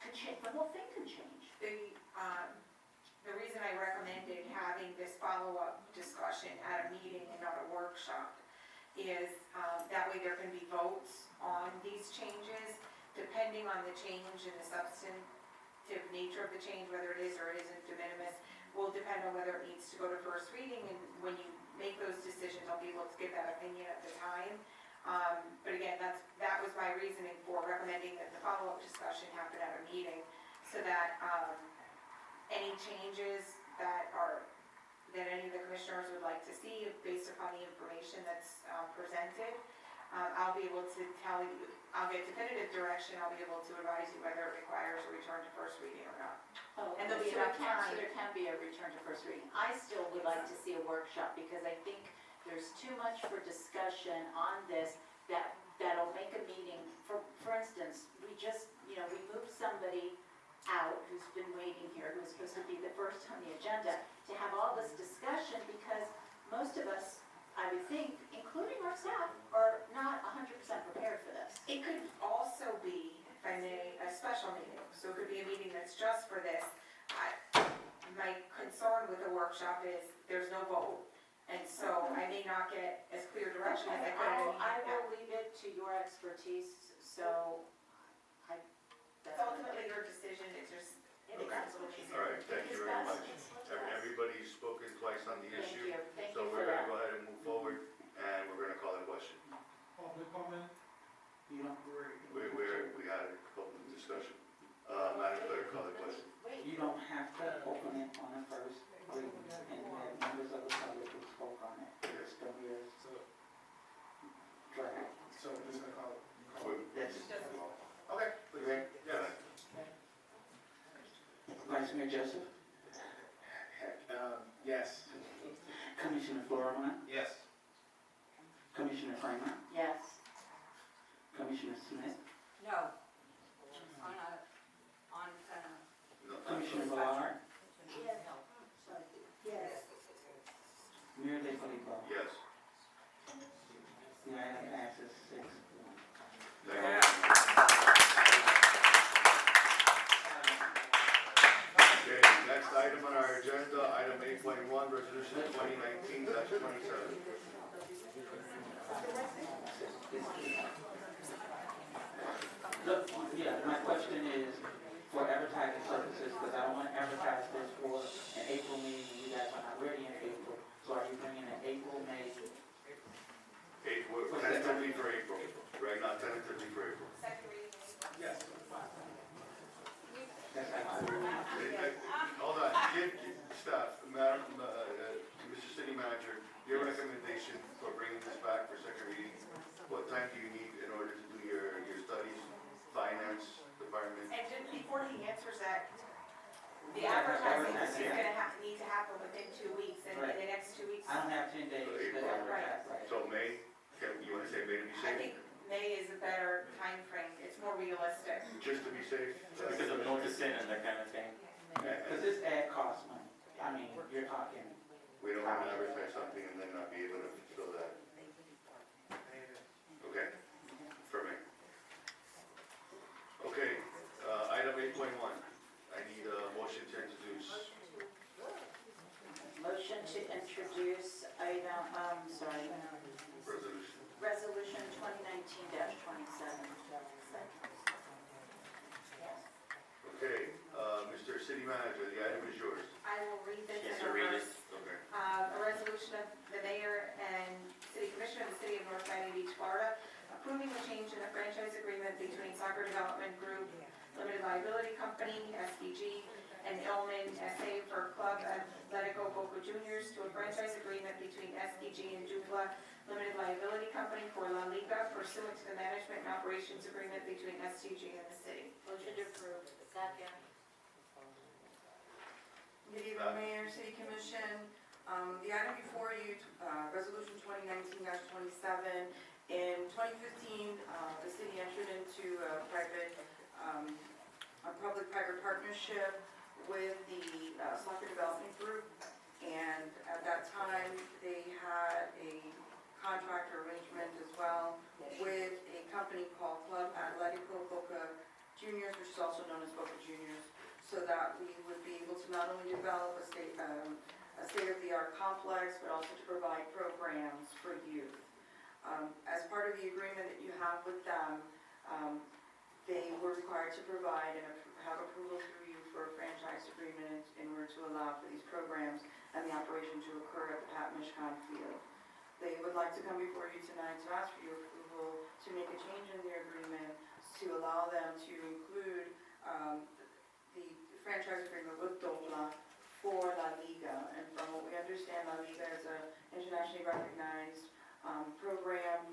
could change, the whole thing could change. The reason I recommended having this follow-up discussion at a meeting and not a workshop is, that way there can be votes on these changes, depending on the change and the substantive nature of the change, whether it is or isn't de minimis, will depend on whether it needs to go to first reading, and when you make those decisions, I'll be able to give that opinion at the time. But again, that was my reasoning for recommending that the follow-up discussion happen at a meeting, so that, any changes that any of the commissioners would like to see based upon the information that's presented, I'll be able to tell you, I'll get definitive direction, I'll be able to advise you whether it requires a return to first reading or not. Oh, And there'll be so enough so time. there can be a return to first reading. I still would like to see a workshop, because I think there's too much for discussion on this that'll make a meeting. For instance, we moved somebody out who's been waiting here, who was supposed to be the first on the agenda, to have all this discussion, because most of us, I would think, including our staff, are not 100% prepared for this. It could also be, if I may, a special meeting, so it could be a meeting that's just for this. My concern with the workshop is there's no vote. And so I may not get as clear direction as I could in a I meeting. will leave it to your expertise, so It's ultimately your decision, it's just, It is. that's what she All right, said. thank you very much. Everybody's spoken twice on the Thank issue, you, thank so you for we're gonna that. go ahead and move forward, and we're gonna call the question. Public comment? You don't, We had a public discussion. Madam Clerk, call the question. you don't have to open it on the first reading, and you have members of the public who spoke on it. It's the mere draft. So we're just gonna call it. That's, Okay, please. Ready? Yeah. Vice Mayor Joseph, Yes. Commissioner Florimont, Yes. Commissioner Fremont, Yes. Commissioner Smith, No. On, No, Commissioner Ballard, Yes. Mayor DeFilippo. Yes. The item passes 6-1. Thank you. Okay, next item on our agenda, item 8.1, resolution 2019-27. Look, yeah, my question is for advertising purposes, because I don't want to advertise this for an April meeting, and you guys are not ready in April. So are you bringing an April, May? We're tentatively for April, right now tentatively for April. Second reading. Yes. That's April. Hold on, staff, Madam, Mr. City Manager, your recommendation for bringing this back for second reading, what time do you need in order to do your studies, finance, department? And just before he answers that, the Yeah, advertising is advertising, gonna need to happen within 2 weeks, and in the next 2 weeks, I don't have 10 days to advertise. So May, you want to say May to be I safe? think May is a better time frame. It's more realistic. Just to be safe? Because of noticing and that kind of thing. Because this ad costs money. I mean, you're talking, We don't want to advertise something and then not be able to fulfill that. Okay, for me. Okay, item 8.1, I need a motion to introduce. Motion to introduce item, Resolution. resolution 2019-27. Okay, Mr. City Manager, the item is yours. I will read this Yes, in sir, read it. reverse. Okay. A resolution of the mayor and city commission of the city of North Miami Beach, Florida, approving the change in the franchise agreement between Soccer Development Group Limited Liability Company, SDG, and Illman SA for Club Atletico Boca Juniors to a franchise agreement between SDG and Dupla Limited Liability Company for La Liga pursuant to the management and operations agreement between SDG and the city. Motion to approve. Second. Good evening, Mayor, City Commission. The item before you, Resolution 2019-27. In 2015, the city entered into a public-private partnership with the Soccer Development Group. And at that time, they had a contract arrangement as well with a company called Club Atletico Boca Juniors, which is also known as Boca Juniors, so that we would be able to not only develop a state-of-the-art complex, but also to provide programs for youth. As part of the agreement that you have with them, they were required to provide and have approval through you for a franchise agreement in order to allow for these programs and the operation to occur at the Pat Mishcon Field. They would like to come before you tonight to ask for your approval to make a change in their agreement to allow them to include the franchise agreement with Dopla for La Liga. And from what we understand, La Liga is an internationally recognized program,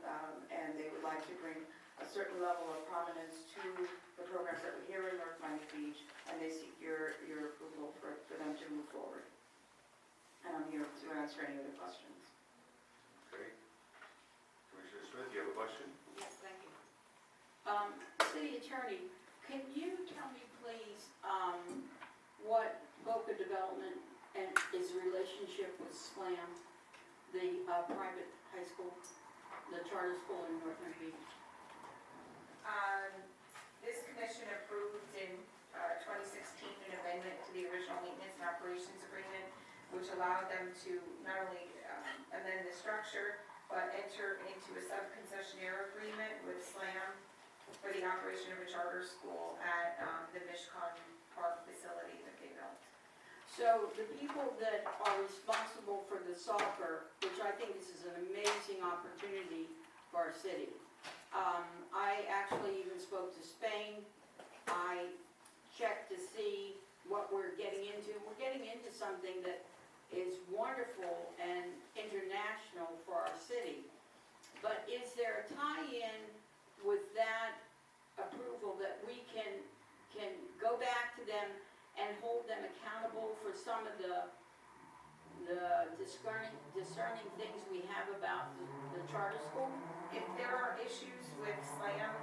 and they would like to bring a certain level of prominence to the programs that we hear in North Miami Beach, and they seek your approval for them to move forward. And I'm here to answer any other questions. Okay. Commissioner Smith, you have a question? Yes, thank you. City Attorney, can you tell me please, what Boca Development and its relationship with SLAM, the private high school, the charter school in North Miami Beach? This commission approved in 2016 an amendment to the original maintenance and operations agreement which allowed them to not only amend the structure, but enter into a sub-concessionaire agreement with SLAM for the operation of a charter school at the Mishcon Park facility that they built. So the people that are responsible for the soccer, which I think this is an amazing opportunity for our city. I actually even spoke to Spain. I checked to see what we're getting into. We're getting into something that is wonderful and international for our city. But is there a tie-in with that approval that we can go back to them and hold them accountable for some of the discerning things we have about the charter school? If there are issues with SLAM,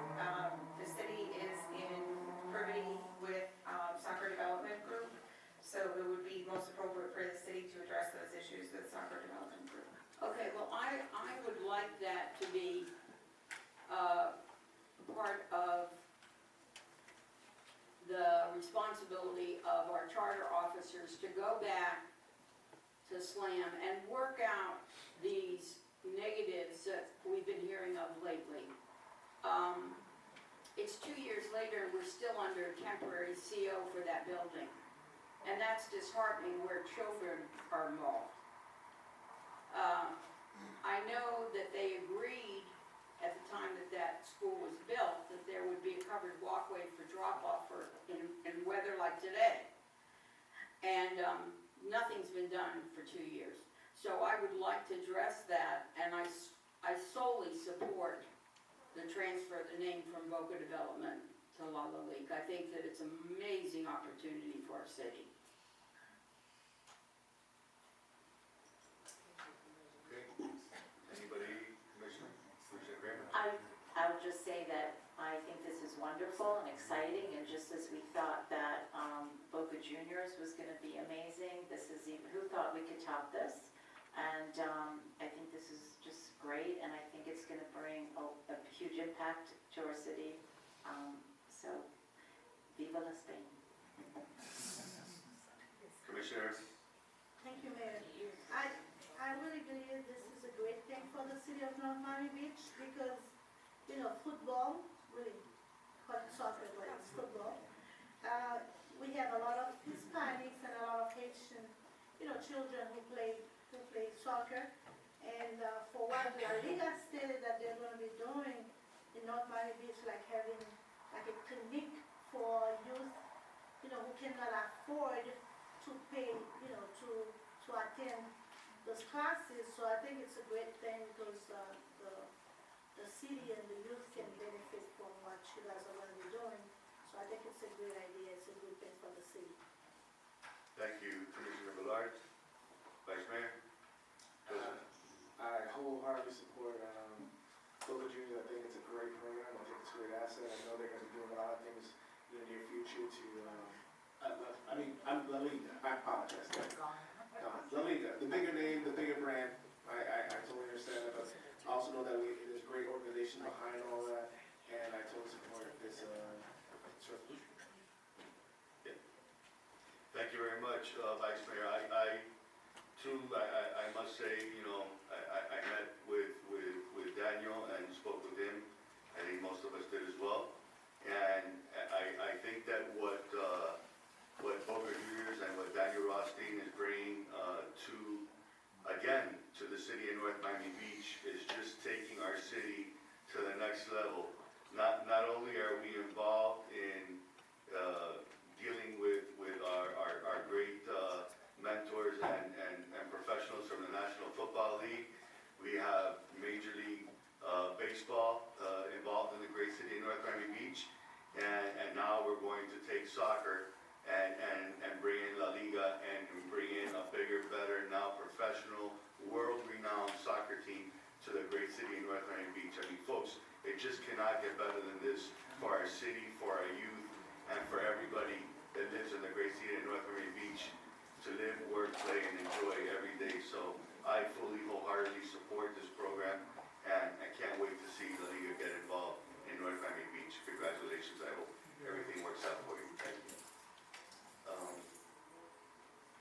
the city is in privity with Soccer Development Group, so it would be most appropriate for the city to address those issues with Soccer Development Group. Okay, well, I would like that to be part of the responsibility of our charter officers to go back to SLAM and work out these negatives that we've been hearing of lately. It's 2 years later and we're still under temporary CO for that building. And that's disheartening where children are involved. I know that they agreed at the time that that school was built that there would be a covered walkway for drop-off in weather like today. And nothing's been done for 2 years. So I would like to address that, and I solely support the transfer of the name from Boca Development to La La League. I think that it's an amazing opportunity for our city. Okay, anybody, Commissioner Kramer? I would just say that I think this is wonderful and exciting, and just as we thought that Boca Juniors was gonna be amazing, this is even, who thought we could top this? And I think this is just great, and I think it's gonna bring a huge impact to our city. So, viva la Spain. Commissioner? Thank you, Mayor. I really believe this is a great thing for the city of North Miami Beach because, you know, football, really, call it soccer, but it's football. We have a lot of Hispanics and a lot of Haitian, you know, children who play soccer. And for what La Liga stated that they're gonna be doing in North Miami Beach, like having like a clinic for youth, you know, who cannot afford to pay, you know, to attend those classes. So I think it's a great thing because the city and the youth can benefit from what you guys are gonna be doing. So I think it's a great idea, it's a good thing for the city. Thank you, Commissioner Millard. Vice Mayor? Joseph? I wholeheartedly support Boca Juniors. I think it's a great program. I think it's a great asset. I know they're going to be doing a lot of things in the near future to, I'm La Liga. I apologize. La Liga, the bigger name, the bigger brand. I totally understand that, but I also know that there's great organization behind all that, and I totally support this resolution. Thank you very much, Vice Mayor. I must say, you know, I met with Daniel and spoke with him. I think most of us did as well. And I think that what Boca Juniors and what Daniel Rothstein is bringing to the city of North Miami Beach is just taking our city to the next level. Not only are we involved in dealing with our great mentors and professionals from the National Football League. We have Major League Baseball involved in the great city of North Miami Beach. And now we're going to take soccer and bring in La Liga and bring in a bigger, better, now professional, world-renowned soccer team to the great city of North Miami Beach. I mean, folks, it just cannot get better than this for our city, for our youth, and for everybody that lives in the great city of North Miami Beach to live, work, play, and enjoy every day. So I fully, wholeheartedly support this program, and I can't wait to see La Liga get involved in North Miami Beach. Congratulations. I hope everything works out for you. Thank you.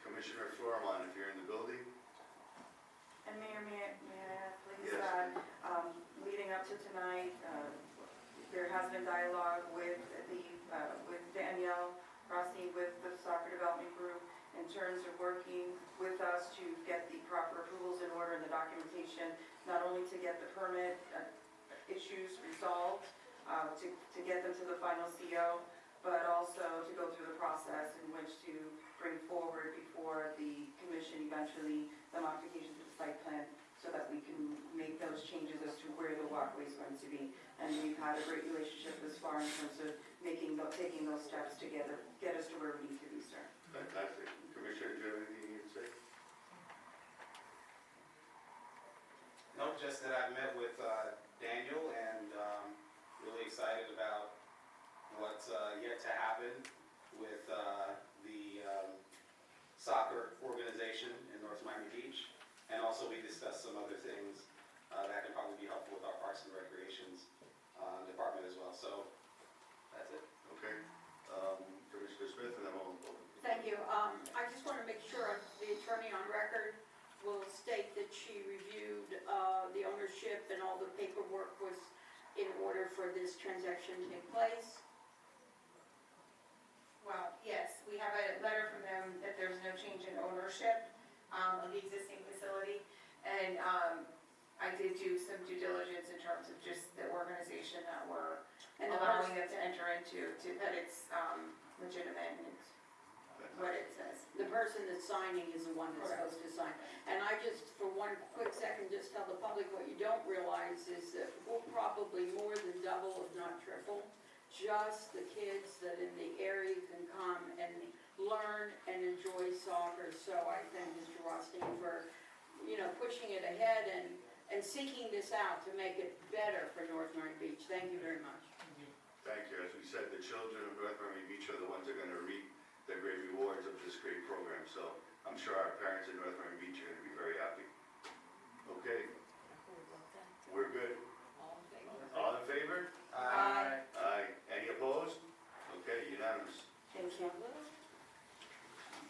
Commissioner Florimon, if you're in the building. to tonight, there has been dialogue with Danielle Rossi, with the soccer development group, in terms of working with us to get the proper approvals in order and the documentation, not only to get the permit issues resolved, to get them to the final CO, but also to go through the process in which to bring forward before the commission eventually the modification to the site plan, so that we can make those changes as to where the walkway is going to be. And we've had a great relationship this far in terms of taking those steps to get us to where we need to be, sir. Fantastic. Commissioner, do you have anything you can say? No, just that I've met with Daniel and really excited about what's yet to happen with the soccer organization in North Miami Beach. And also we discussed some other things that can probably be helpful with our Parks and Recreations department as well. So that's it. Okay. Commissioner Smith, and then we'll open. Thank you. I just want to make sure the attorney on record will state that she reviewed the ownership and all the paperwork was in order for this transaction to take place. Well, yes, we have a letter from them that there's no change in ownership of the existing facility. And I did do some due diligence in terms of just the organization that we're And the allowing them to enter into, that it's legitimate and it's what it says. The person that's signing is the one that's Correct. supposed to sign. And I just, for one quick second, just tell the public what you don't realize is that we'll probably more than double, if not triple, just the kids that in the area can come and learn and enjoy soccer. So I thank Mr. Rothstein for, pushing it ahead and seeking this out to make it better for North Miami Beach. Thank you very much. Thank you. As we said, the children of North Miami Beach are the ones that are going to reap the great rewards of this great program. So I'm sure our parents in North Miami Beach are going to be very happy. Okay, we're good. All in favor? Aye. Aye. Any opposed? Okay, unanimous. Thank you.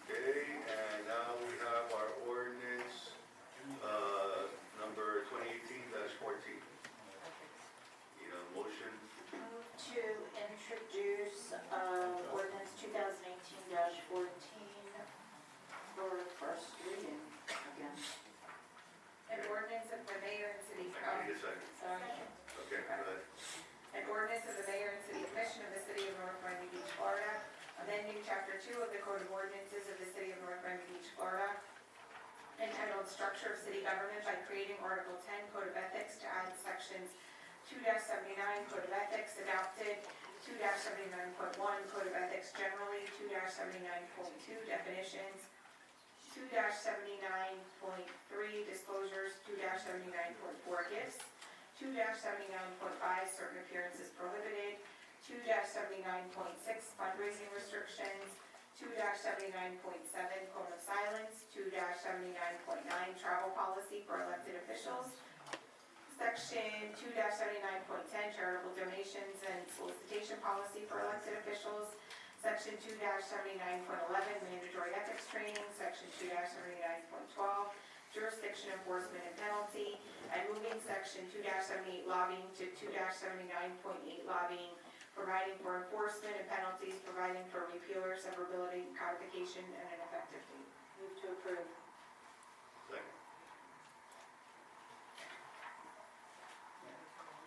Okay, and now we have our ordinance, number 2018-14. Need a motion? Move to introduce ordinance 2018-14 for first reading again. An ordinance of the mayor and city, I need a second. sorry. Okay, go ahead. An ordinance of the mayor and city commission of the city of North Miami Beach, Florida, amending chapter 2 of the code of ordinances of the city of North Miami Beach, Florida, entitled structure of city government by creating article 10 code of ethics to add sections 2-79 code of ethics adopted, 2-79.1 code of ethics generally, 2-79.2 definitions, 2-79.3 disclosures, 2-79.4 gifts, 2-79.5 certain appearances prohibited, 2-79.6 fundraising restrictions, 2-79.7 code of silence, 2-79.9 travel policy for elected officials, section 2-79.10 charitable donations and solicitation policy for elected officials, section 2-79.11 mandatory ethics training, section 2-79.12 jurisdiction enforcement and penalty, and moving section 2-78 lobbying to 2-79.8 lobbying, providing for enforcement and penalties, providing for repealer, severability, codification, and an effective date. Move to approve. Second.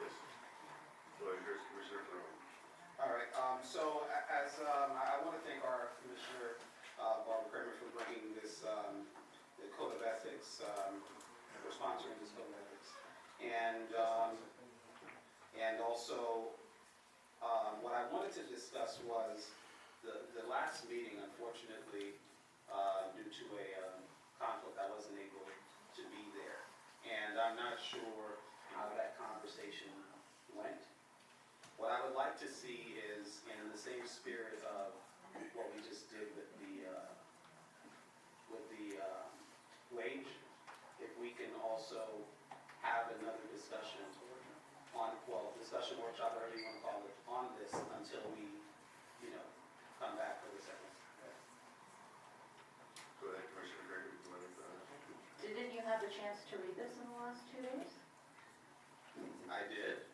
Yes. Floor is yours, Commissioner Fleury. All right, so as, I want to thank our Commissioner, Barbara Kramer, for bringing this, the Code of Ethics, for sponsoring this Code of Ethics. And also, what I wanted to discuss was the last meeting, unfortunately, due to a conflict, I wasn't able to be there. And I'm not sure how that conversation went. What I would like to see is, in the same spirit of what we just did with the wage, if we can also have another discussion on, discussion workshop, whatever you want to call it, on this until we, come back for the second. Go ahead, Commissioner Gregory. You want to, Didn't you have a chance to read this in the last 2 days? I did.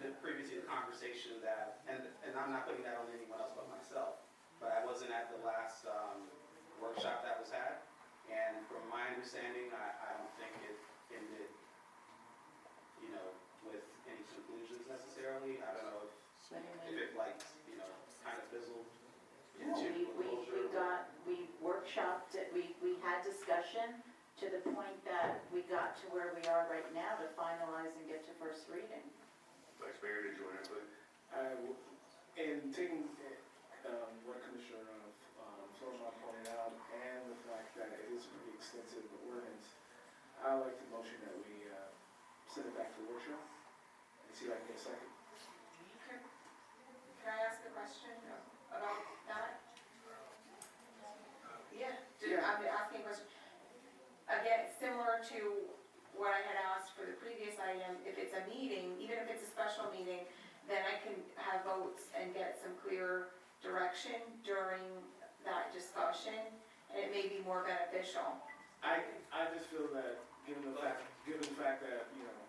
previously the conversation that, and I'm not putting that on anyone else but myself, but I wasn't at the last workshop that was had, and from my understanding, I don't think it ended, you know, with any conclusions necessarily. I don't know if it like, you know, kind of fizzled No, into a closure. we workshopped it, we had discussion to the point that we got to where we are right now to finalize and get to first reading. Vice Mayor, did you want to put? In taking what Commissioner Flormont pointed out, and the fact that it is a pretty extensive ordinance, I'd like to motion that we send it back to workshop and see if I can get a second. Can I ask a question about that? Yeah, I'm asking a question. Again, similar to what I had asked for the previous item, if it's a meeting, even if it's a special meeting, then I can have votes and get some clear direction during that discussion, and it may be more beneficial. I just feel that, given the fact that, you know,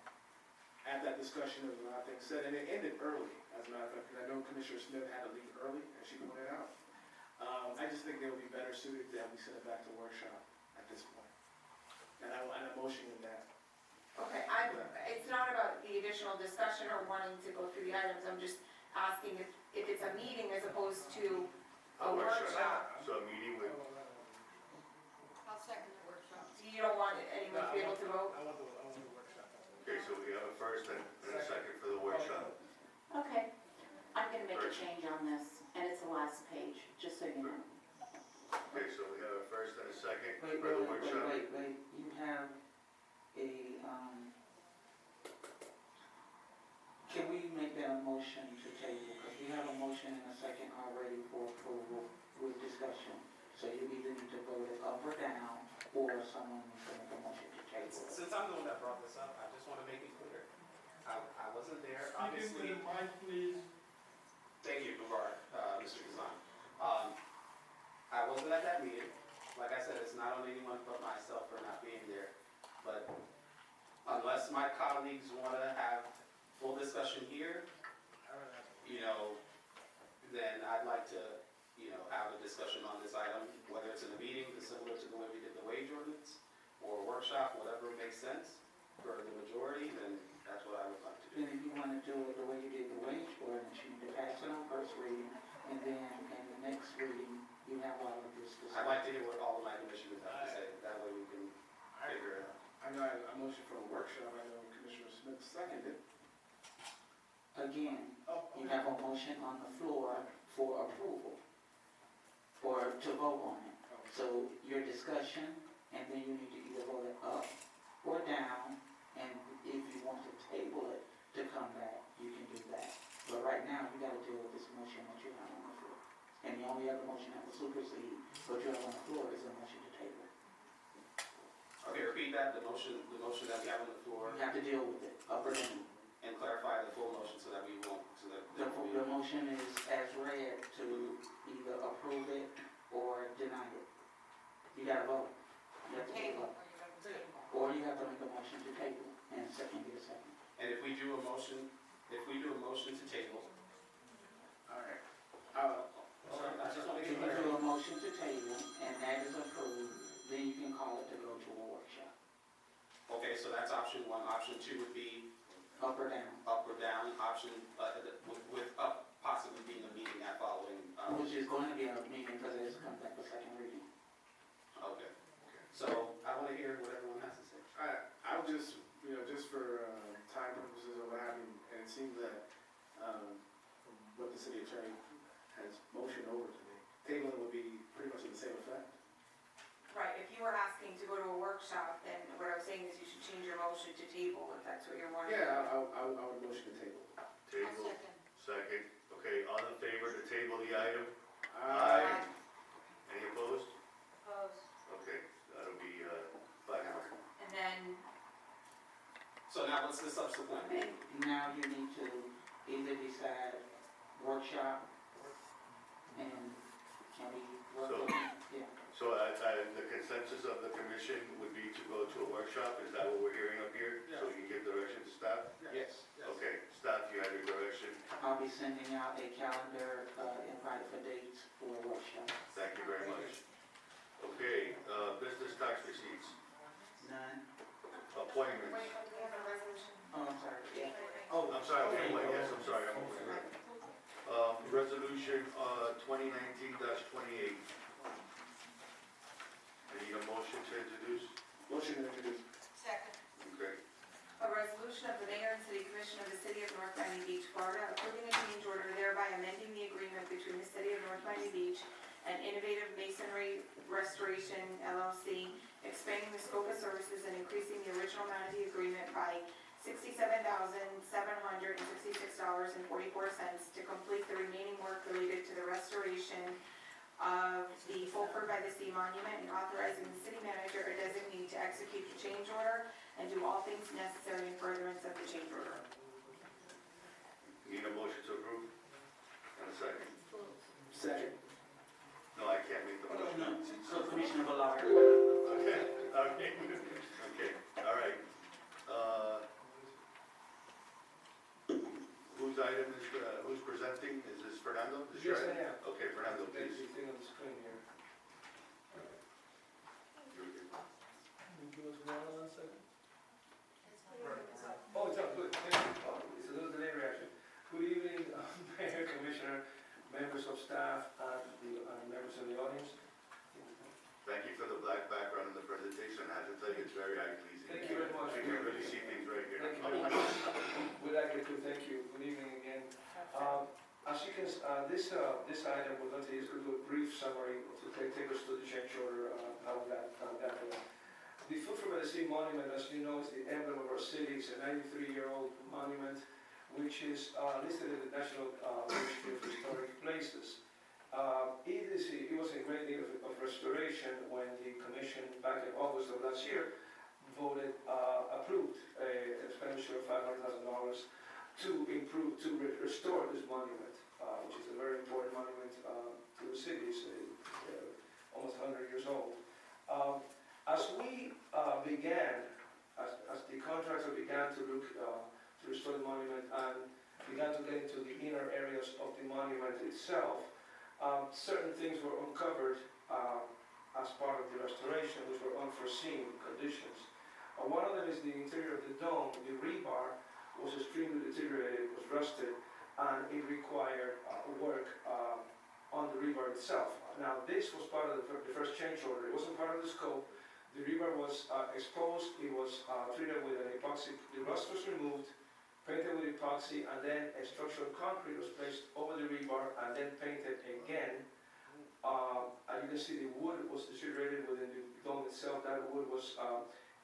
at that discussion, there was a lot of things said, and it ended early, as a matter of fact, because I know Commissioner Smith had to leave early, as she pointed out. I just think they would be better suited that we send it back to workshop at this point. And I'm motioning that. Okay, it's not about the additional discussion or wanting to go through the items, I'm just asking if it's a meeting as opposed to a workshop. So a meeting with, I'll second the workshop. You don't want anyone to be able to vote? I want the workshop. okay, so we have a first and a second for the workshop. Okay, I'm gonna make a change on this, and it's the last page, just so you know. Okay, so we have a first and a second Wait, for the workshop. you have a, can we make that a motion to table? Because we have a motion and a second already for approval with discussion. So you either need to vote it up or down, or someone needs to make a motion to table. Since I'm the one that brought this up, I just want to make it clear. I wasn't there, obviously. please. Thank you, Mubarak, Mr. Kazan. I wasn't at that meeting. Like I said, it's not on anyone but myself for not being there. But unless my colleagues want to have full discussion here, you know, then I'd like to, you know, have a discussion on this item, whether it's in a meeting, similar to the way we did the wage ordinance, or a workshop, whatever makes sense for the majority, then that's what I would like to do. Then if you want to do it the way you did the wage ordinance, you need to pass it on first reading, and then in the next reading, you have all of this discussion. I'd like to hear what all of my commissioners have to say, that way we can figure it out. I know I motioned for a workshop, I know Commissioner Smith seconded. Again, you have a motion on the floor for approval, or to vote on it. So your discussion, and then you need to either vote it up or down, and if you want to table it to come back, you can do that. But right now, you gotta deal with this motion that you have on the floor. And the only other motion that will supersede what you have on the floor is a motion to table. Okay, repeat that, the motion that we have on the floor, You have to deal with it, up or down. and clarify the full motion so that we won't, so that. The motion is as read to either approve it or deny it. You gotta vote. You have to Table, vote. or you're gonna table. Or you have to make a motion to table and second, get a second. And if we do a motion to table, Alright. I just want to If get you clear. do a motion to table and that is approved, then you can call it to go to a workshop, Okay, so that's option one. Option two would be up or down, up or down. Option, with up possibly being a meeting that following. which is going to be a meeting because it has to come back for second reading. Okay. So I want to hear what everyone has to say. I would just, you know, just for time purposes or what have you, and it seems that from what the city attorney has motioned over to me, tabling would be pretty much the same effect. Right, if you were asking to go to a workshop, then what I was saying is you should change your motion to table, if that's what you're wanting. Yeah, I would motion to table. I'll Table, second. second, okay, all in favor to table the item? Aye. Any opposed? Opposed. Okay, that'll be, 5-0. And then, So now what's the subsequent? Now you need to either decide workshop and can we work So- on it? Yeah. So the consensus of the commission would be to go to a workshop, is that what we're hearing up here? So we can give direction to staff? Yes. Okay, staff, you have your sending out a calendar, invite for dates for workshops. Thank you very much. Okay, business tax receipts, None? appointments. Wait, we have a resolution. Oh, I'm sorry, yeah. Oh, I'm sorry, yes, I'm sorry, I'm over here. Resolution, 2019-28. I need a motion to introduce. Motion to introduce. Second. Okay. A resolution of the mayor and city commission of the city of North Miami Beach, Florida, approving a change order thereby amending the agreement between the city of North Miami Beach and Innovative Masonry Restoration LLC, expanding the scope of services and increasing the original amount of the agreement by $67,766.44 to complete the remaining work related to the restoration of the Fulford by the Sea Monument, and authorizing the city manager or designee to execute the change order and do all things necessary in furtherance of the change order. Need a motion to approve? And a second? Second. No, I can't make the Oh, motion. no, so Commissioner Bellard. Okay, okay, okay, all right. Whose item is, who's presenting? Is this Fernando? Is Yes, your I item? am. Okay, Fernando, There's please. a thing on the screen here. Give us 1 second. Oh, it's up, good, thank you. Oh, it's a little delay reaction. Good evening, Mayor, Commissioner, members of staff, and the members of the audience. Thank you for the black background in the presentation. I have to tell you, it's very eye pleasing. Thank you very much. You can really see things right here. Thank you very much. We'd like to thank you. Good evening again. As you can, this item, we're going to use, we'll do a brief summary to take us to the change order, how that. The Fulford by the Sea Monument, as you know, is the emblem of our city. It's a 93-year-old monument, which is listed in the National Registry of Historic Places. It was in great need of restoration when the commission, back in August of last year, approved an expenditure of $500,000 to restore this monument, which is a very important monument to the city. It's almost 100 years old. As we began, as the contractor began to look to restore the monument and began to get into the inner areas of the monument itself, certain things were uncovered as part of the restoration, which were unforeseen conditions. One of them is the interior of the dome. The rebar was extremely deteriorated, was rusted, and it required work on the rebar itself. Now, this was part of the first change order. It wasn't part of the scope. The rebar was exposed. It was treated with an epoxy. The rust was removed, painted with epoxy, and then a structural concrete was placed over the rebar and then painted again. As you can see, the wood was deteriorated within the dome itself. That wood was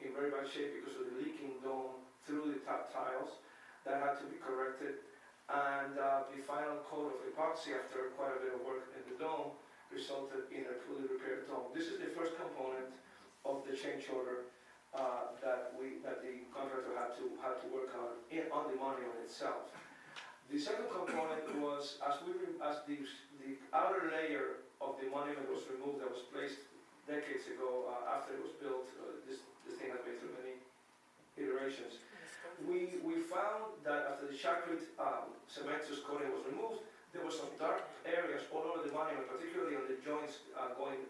in very bad shape because of the leaking dome through the top tiles. That had to be corrected. And the final coat of epoxy, after quite a bit of work in the dome, resulted in a fully repaired dome. This is the first component of the change order that the contractor had to work on the monument itself. The second component was as the outer layer of the monument was removed, that was placed decades ago after it was built. This thing has been through many iterations. We found that after the shotcrete cementous coating was removed, there were some dark areas all over the monument, particularly on the joints going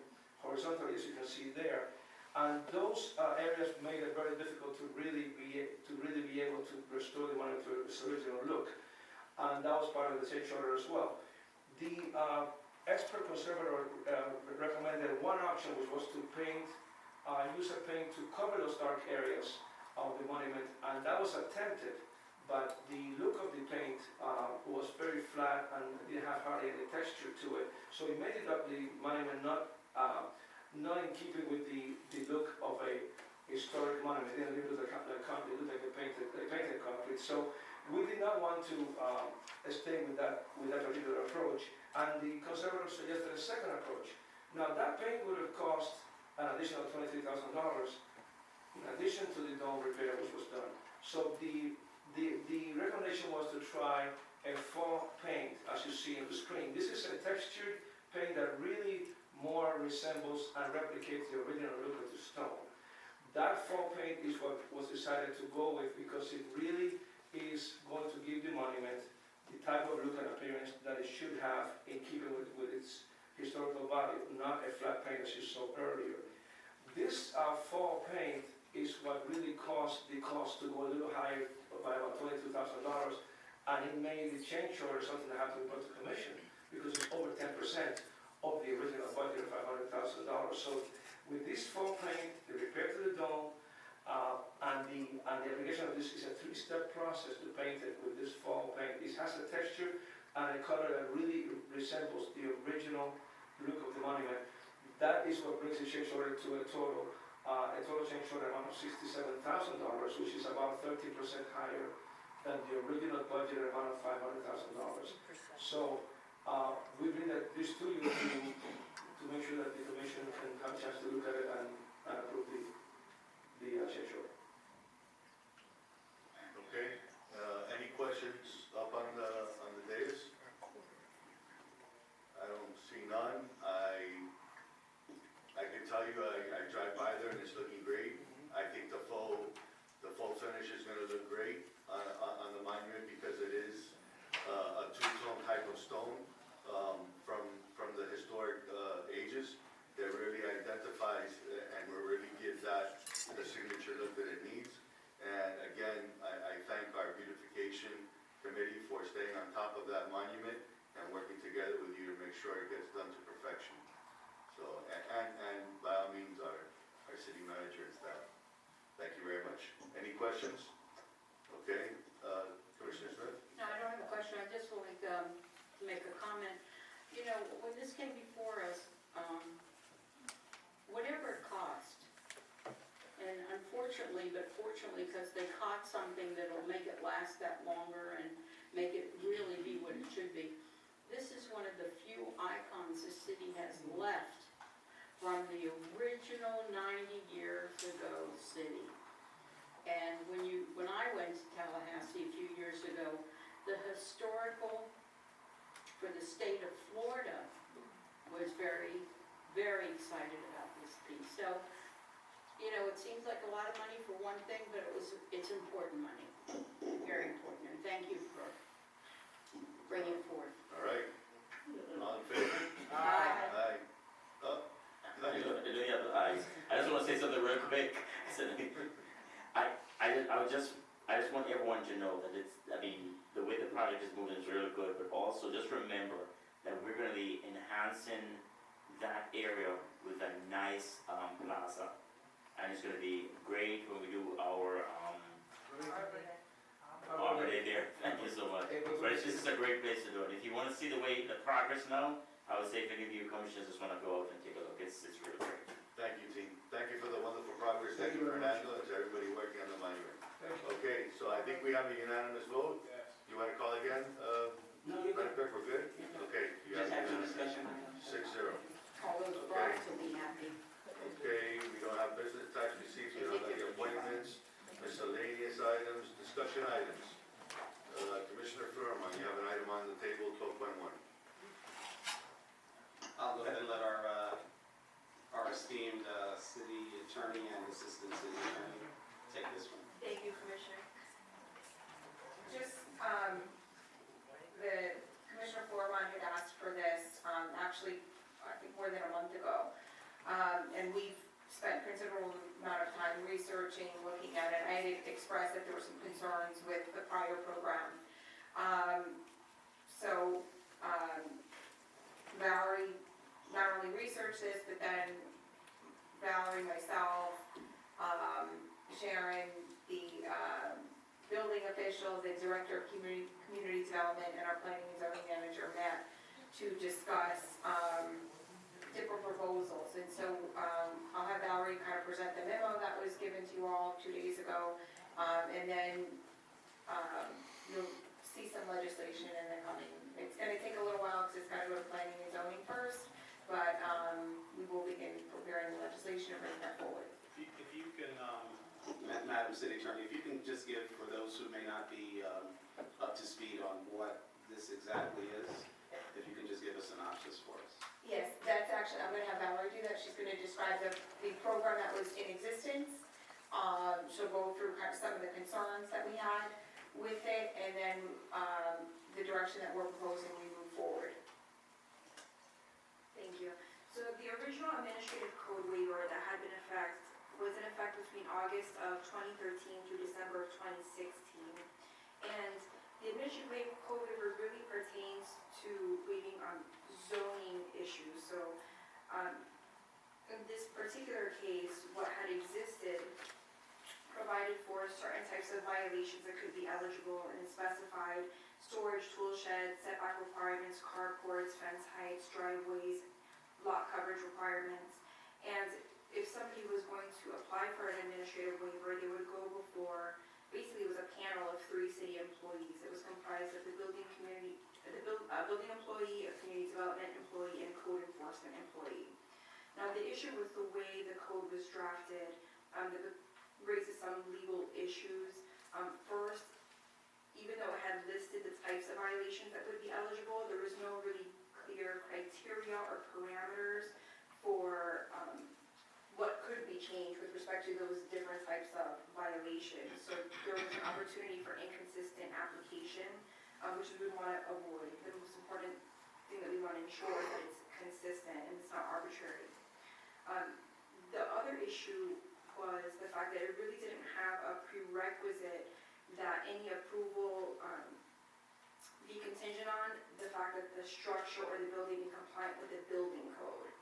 horizontally, as you can see there. And those areas made it very difficult to really be able to restore the monument to its original look. And that was part of the change order as well. The expert conservator recommended one option, which was to use a paint to cover those dark areas of the monument, and that was attempted, but the look of the paint was very flat and didn't have hardly any texture to it, so it made the monument not in keeping with the look of a historic monument. It didn't look like concrete, it looked like a painted concrete. So we did not want to stay with that particular approach, and the conservator suggested a second approach. Now that paint would have cost an additional $23,000 in addition to the dome repair which was done. So the recommendation was to try a fall paint, as you see in the screen. This is a textured paint that really more resembles and replicates the original look of the stone. That fall paint is what was decided to go with because it really is going to give the monument the type of look and value, not a flat paint as you saw earlier. This fall paint is what really caused the cost to go a little higher by about $22,000, and it made the change order something that had to be put to commission, because it's over 10% of the original budget of $500,000. So with this fall paint, the repair to the dome, and the application of this is a 3-step process to paint it with this fall paint. It has a texture and a color that really resembles the original look of the monument. That is what brings the change order to a total change order amount of $67,000, which is about 13% higher than the original budget amount of $500,000. So we bring that this to you to make sure that the commission can have a chance to look at it and approve the change order. Okay, any questions up on the dais? I don't see none. I can tell you, I drive by there and it's looking great. I think the full finish is gonna look great on the monument, because it is a two-tone type of stone from the historic ages that really identifies and will really give that the signature look that it needs. And again, I thank our beautification committee for staying on top of that monument and working together with you to make sure it gets done to perfection. So, and by all means, our city manager and staff. Thank you very much. Any questions? Okay, Commissioner Smith? No, I don't have a question, I just would like to make a comment. You know, when this came before us, whatever it cost, and unfortunately, but fortunately, because they caught something that'll make it last that longer and make it really be what it should be. This is one of the few icons the city has left from the original 90 years ago city. And when I went to Tallahassee a few years ago, the historical for the state of Florida was very, very excited about this piece. So, you know, it seems like a lot of money for one thing, but it's important money, very important. And thank you for bringing it forth. All right. All in favor? Aye. Aye. Up? I just want to say something real quick. I just want everyone to know that the way the project is moving is really good, but also just remember that we're going to be enhancing that area with a nice plaza. And it's going to be great when we do our Arbor Day there. Thank you so much. But it's just a great place to do it. If you want to see the progress now, I would say if any of you commissioners just want to go out and take a look, it's really great. Thank you, team. Thank you for the wonderful progress. Thank you, Fernando, and to everybody working on the monument. Okay, so I think we have a unanimous vote. You want to call again? No, you're good. Madam Clerk, we're good? Okay. You Just have some unanimous. discussion. 6-0. All those brides will be happy. Okay, we don't have business tax receipts, we don't have the appointments, miscellaneous items, discussion items. Commissioner Fleury, you have an item on the table, 12.1. I'll go ahead and let our esteemed city attorney and assistant city attorney take this one. Thank you, Commissioner. Just, the Commissioner Forman had asked for this, actually, I think more than a month ago. And we've spent considerable amount of time researching, looking at it. I had expressed that there were some concerns with the prior program. So, Valerie not only researched this, but then Valerie, myself, Sharon, the building official, the director of community development, and our planning and zoning manager met to discuss different proposals. And so I'll have Valerie kind of present the memo that was given to you all 2 days ago. And then you'll see some legislation in the coming. It's going to take a little while because it's got to go to planning and zoning first. But we will begin preparing the legislation and bring that forward. If you can, Madam City Attorney, if you can just give, for those who may not be up to speed on what this exactly is, if you can just give a synopsis for us. Yes, that's actually, I'm going to have Valerie do that. She's going to describe the program that was in existence. She'll go through kind of some of the concerns that we had with it, and then the direction that we're proposing we move forward. Thank you. So administrative code waiver that had been was in effect between August of 2013 through December of 2016. And the administrative code waiver really pertains to waiving zoning issues. So in this particular case, what had existed provided for certain types of violations that could be eligible and specified storage, tool sheds, setback requirements, carports, fence heights, driveways, lot coverage requirements. And if somebody was going to apply for an administrative waiver, they would go before, basically it was a panel of 3 city employees. It was comprised of the building building employee, a community development employee, and code enforcement employee. Now the issue with the way the code was drafted, that raises some legal issues. First, even though it had listed the types of violations that would be eligible, there was no really clear criteria or parameters for what could be changed with respect to those different types of violations. So there was an opportunity for inconsistent application, which we would want to avoid. The most important thing that we want to ensure is that it's consistent and it's not arbitrary. The other issue was the fact that it really didn't have a prerequisite that any approval be contingent on the fact that the structure or the building be compliant with the building code,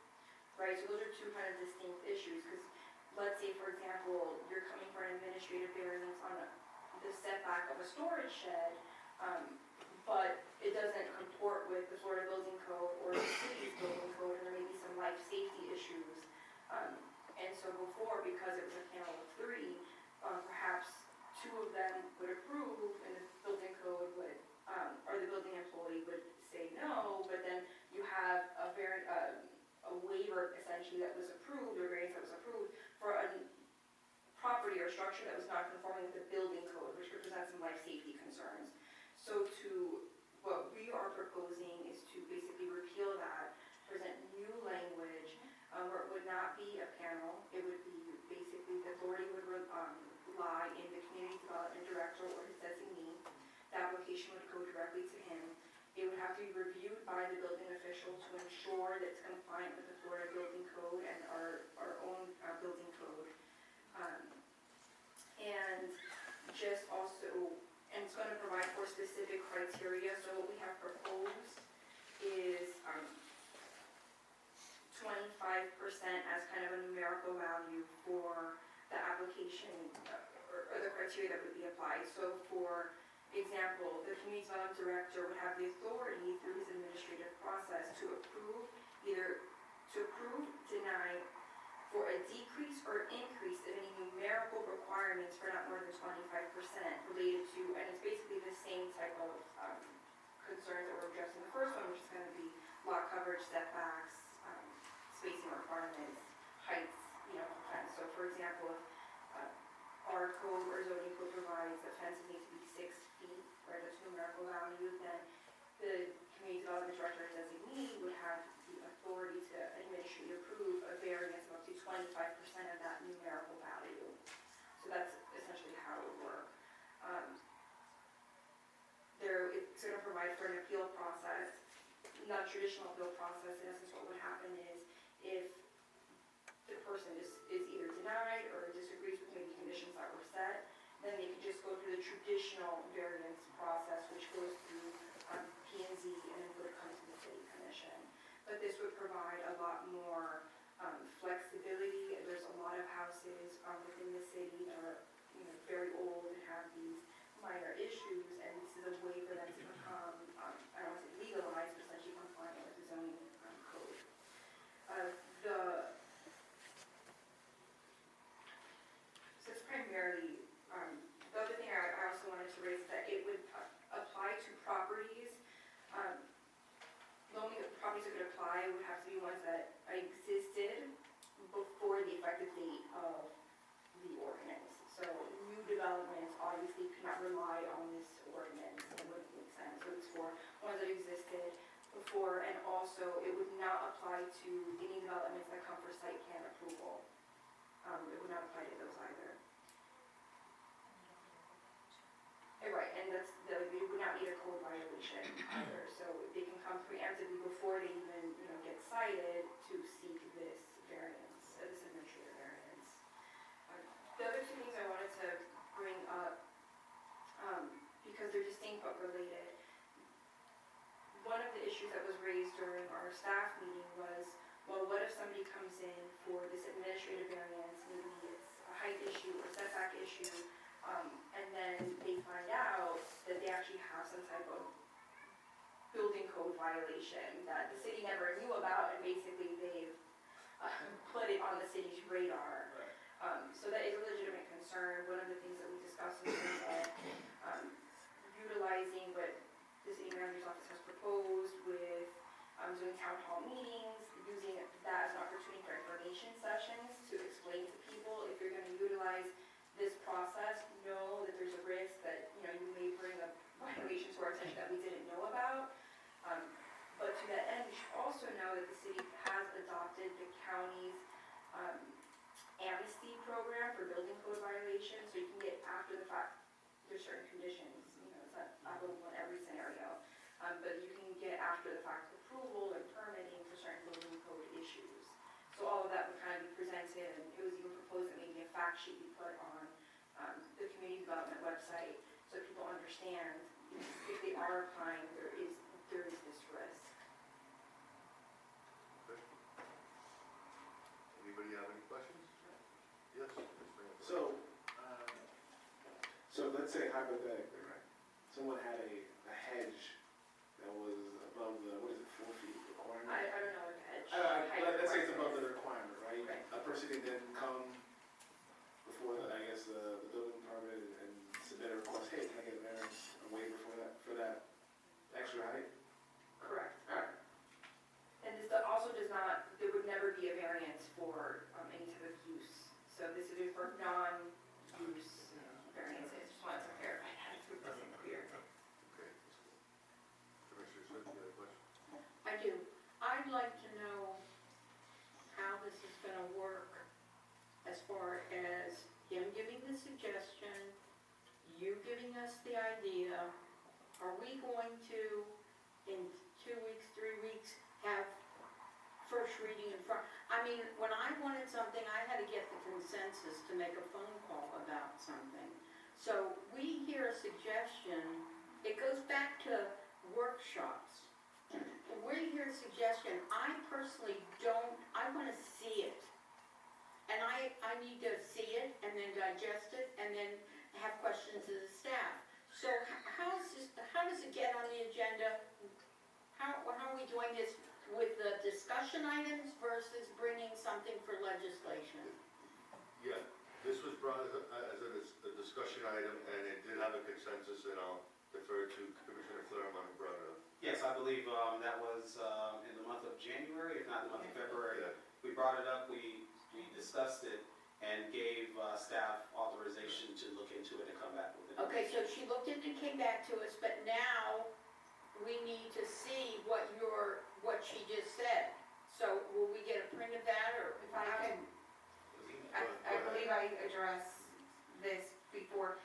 right? So those are 2 kind of distinct issues, because let's say, for example, you're coming for an administrative variance on the setback of a storage shed, but it doesn't comport with the Florida Building Code or the city's building code, and there may be some life safety issues. And so before, because it was a panel of 3, perhaps 2 of them would approve, and the building code would, or the building employee would say no, but then you have a waiver essentially that was approved, or variance that was approved for a property or structure that was not conforming with the building code, which represents some life safety concerns. So what we are proposing is to basically repeal that, present new language, where it would not be a panel. It would be basically the authority would lie in the community development director or his designee. The application would go directly to him. It would have to be reviewed by the building official to ensure that it's compliant with the Florida Building Code and our own building code. And just also, and it's going to provide for specific criteria. So what we have proposed is 25% as kind of a numerical value for the application or the criteria that would be applied. So for example, the community development director would have the authority through his administrative process to approve, deny, for a decrease or increase of any numerical requirements for not more than 25% related to, and it's basically the same type of concerns that were addressed in the first one, which is going to be lot coverage, setbacks, spacing requirements, heights, fence. So for example, if our code or zoning code provides that fences need to be 6 feet, right, that's numerical value, then the community development director or designee would have the authority to administratively approve a variance of up to 25% of that numerical value. So that's essentially how it would work. It's going to provide for an appeal process, not a traditional appeal process. In essence, what would happen is if the person is either denied or disagrees with maybe conditions that were set, then they could just go through the traditional variance process, which goes through P&Z and then would come to the city commission. But this would provide a lot more flexibility. There's a lot of houses within the city that are very old and have these minor issues, and this is a way for them to become, I don't want to say legalized, but essentially compliant with the zoning code. So it's primarily, the other thing I also wanted to raise is that it would apply to properties. The only properties that could apply would have to be ones that existed before the effective date of the ordinance. So new developments obviously could not rely on this ordinance. It wouldn't make sense. So it's for ones that existed before, and also it would not apply to any developments that come for site plan approval. It would not apply to those either. Right, and it would not be a code violation either. So they can come preemptively before they even get cited to seek this variance, this administrative variance. The other two things I wanted to bring up, because they're distinct but related. One of the issues that was raised during our staff meeting was, well, what if somebody comes in for this administrative variance, maybe it's a height issue or setback issue, and then they find out that they actually have some type of building code violation that the city never knew about, and basically they've put it on the city's radar. So that is a legitimate concern. One of the things that we discussed in terms of utilizing what the city manager's office has proposed with doing town hall meetings, using that as an opportunity for information sessions to explain to people, if you're going to utilize this process, know that there's a risk that, you know, you may bring a violation to our attention that we didn't know about. But to that end, we should also know that the city has adopted the county's amnesty program for building code violations, so you can get after the fact. There's certain conditions, you know, it's not applicable in every scenario, but you can get after the fact approval and permitting for certain building code issues. So all of that would kind of be presented, and it was even proposed that maybe a fact sheet be put on the community development website, so people understand if they are applying, there is this risk. Anybody have any questions? Yes, Ms. Mayor. So let's say hypothetically, right? Someone had a hedge that was above the, what is it, 4 feet requirement? I don't know what the edge. Let's say it's above the requirement, right? Right. A person can then come before, the building permit and submit a request, hey, can I get a variance, a waiver for that extra height? Correct. All right. And this also does not, there would never be a variance for any type of use. So this is for non-use variances. Just wanted to clarify that if it wasn't clear. Okay. Commissioner Smith, you have a question? I do. I'd like to know how this is gonna work as far as him giving the suggestion, you giving us the idea. Are we going to, in 2 weeks, 3 weeks, have first reading in front? I mean, when I wanted something, I had to get the consensus to make a phone call about something. So we hear a suggestion, it goes back to workshops. We hear a suggestion, I personally don't, I want to see it. And I need to see it and then digest it and then have questions to the staff. So how does it get on the agenda? How are we doing this with the discussion items versus bringing something for legislation? Yeah, this was brought as a discussion item, and it did have a consensus, and I'll defer to Commissioner Claremont who brought it up. Yes, I believe that was in the month of January, if not the month of February. Yeah. We brought it up, we discussed it, and gave staff authorization to look into it and come back with it. Okay, so she looked at it and came back to us, but now we need to see what she just said. So will we get a print of that, or if I can? I believe I addressed this before.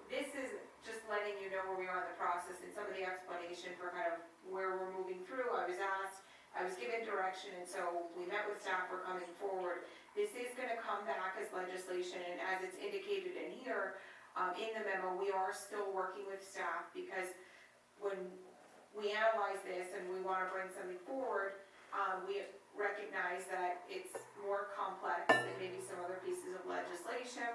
This is just letting you know where we are in the process and some of the explanation for kind of where we're moving through. I was given direction, and so we met with staff, we're coming forward. This is gonna come back as legislation, and as it's indicated in here, in the memo, we are still working with staff, because when we analyze this and we wanna bring something forward, we recognize that it's more complex than maybe some other pieces of legislation.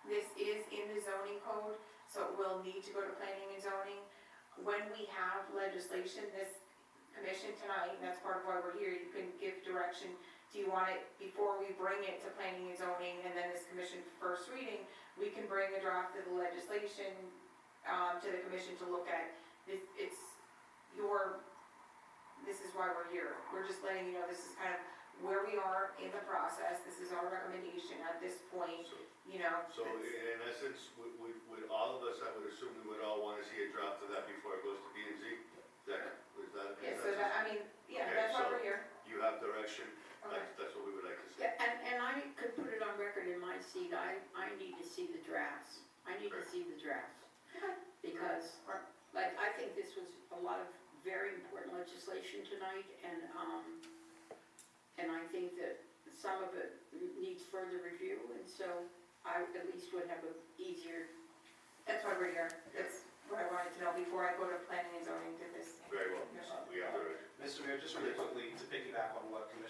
This is in the zoning code, so it will need to go to planning and zoning. When we have legislation, this commission tonight, and that's part of why we're here, you can give direction. Do you want it before we bring it to planning and zoning, and then this commission first reading, we can bring a draft of the legislation to the commission to look at. This is why we're here. We're just letting you know this is kind of where we are in the process. This is our recommendation at this point, you know. So in essence, with all of us, I would assume we would all want to see a draft of that before it goes to B and Z? Yeah, so that, I mean, yeah, that's why we're here. You have direction, Okay. that's what we would like to see. Yeah, and I could put it on record in my seat, I need to see the drafts. I need to see the drafts. Because, like, I think this was a lot of very important legislation tonight, and I think that some of it needs further review, and so I at least would have a easier, That's why we're here. That's what I wanted to know before I go to planning and zoning to this. Very well, we have the right. Mr. Mayor, just really quickly, to piggyback on what Commissioner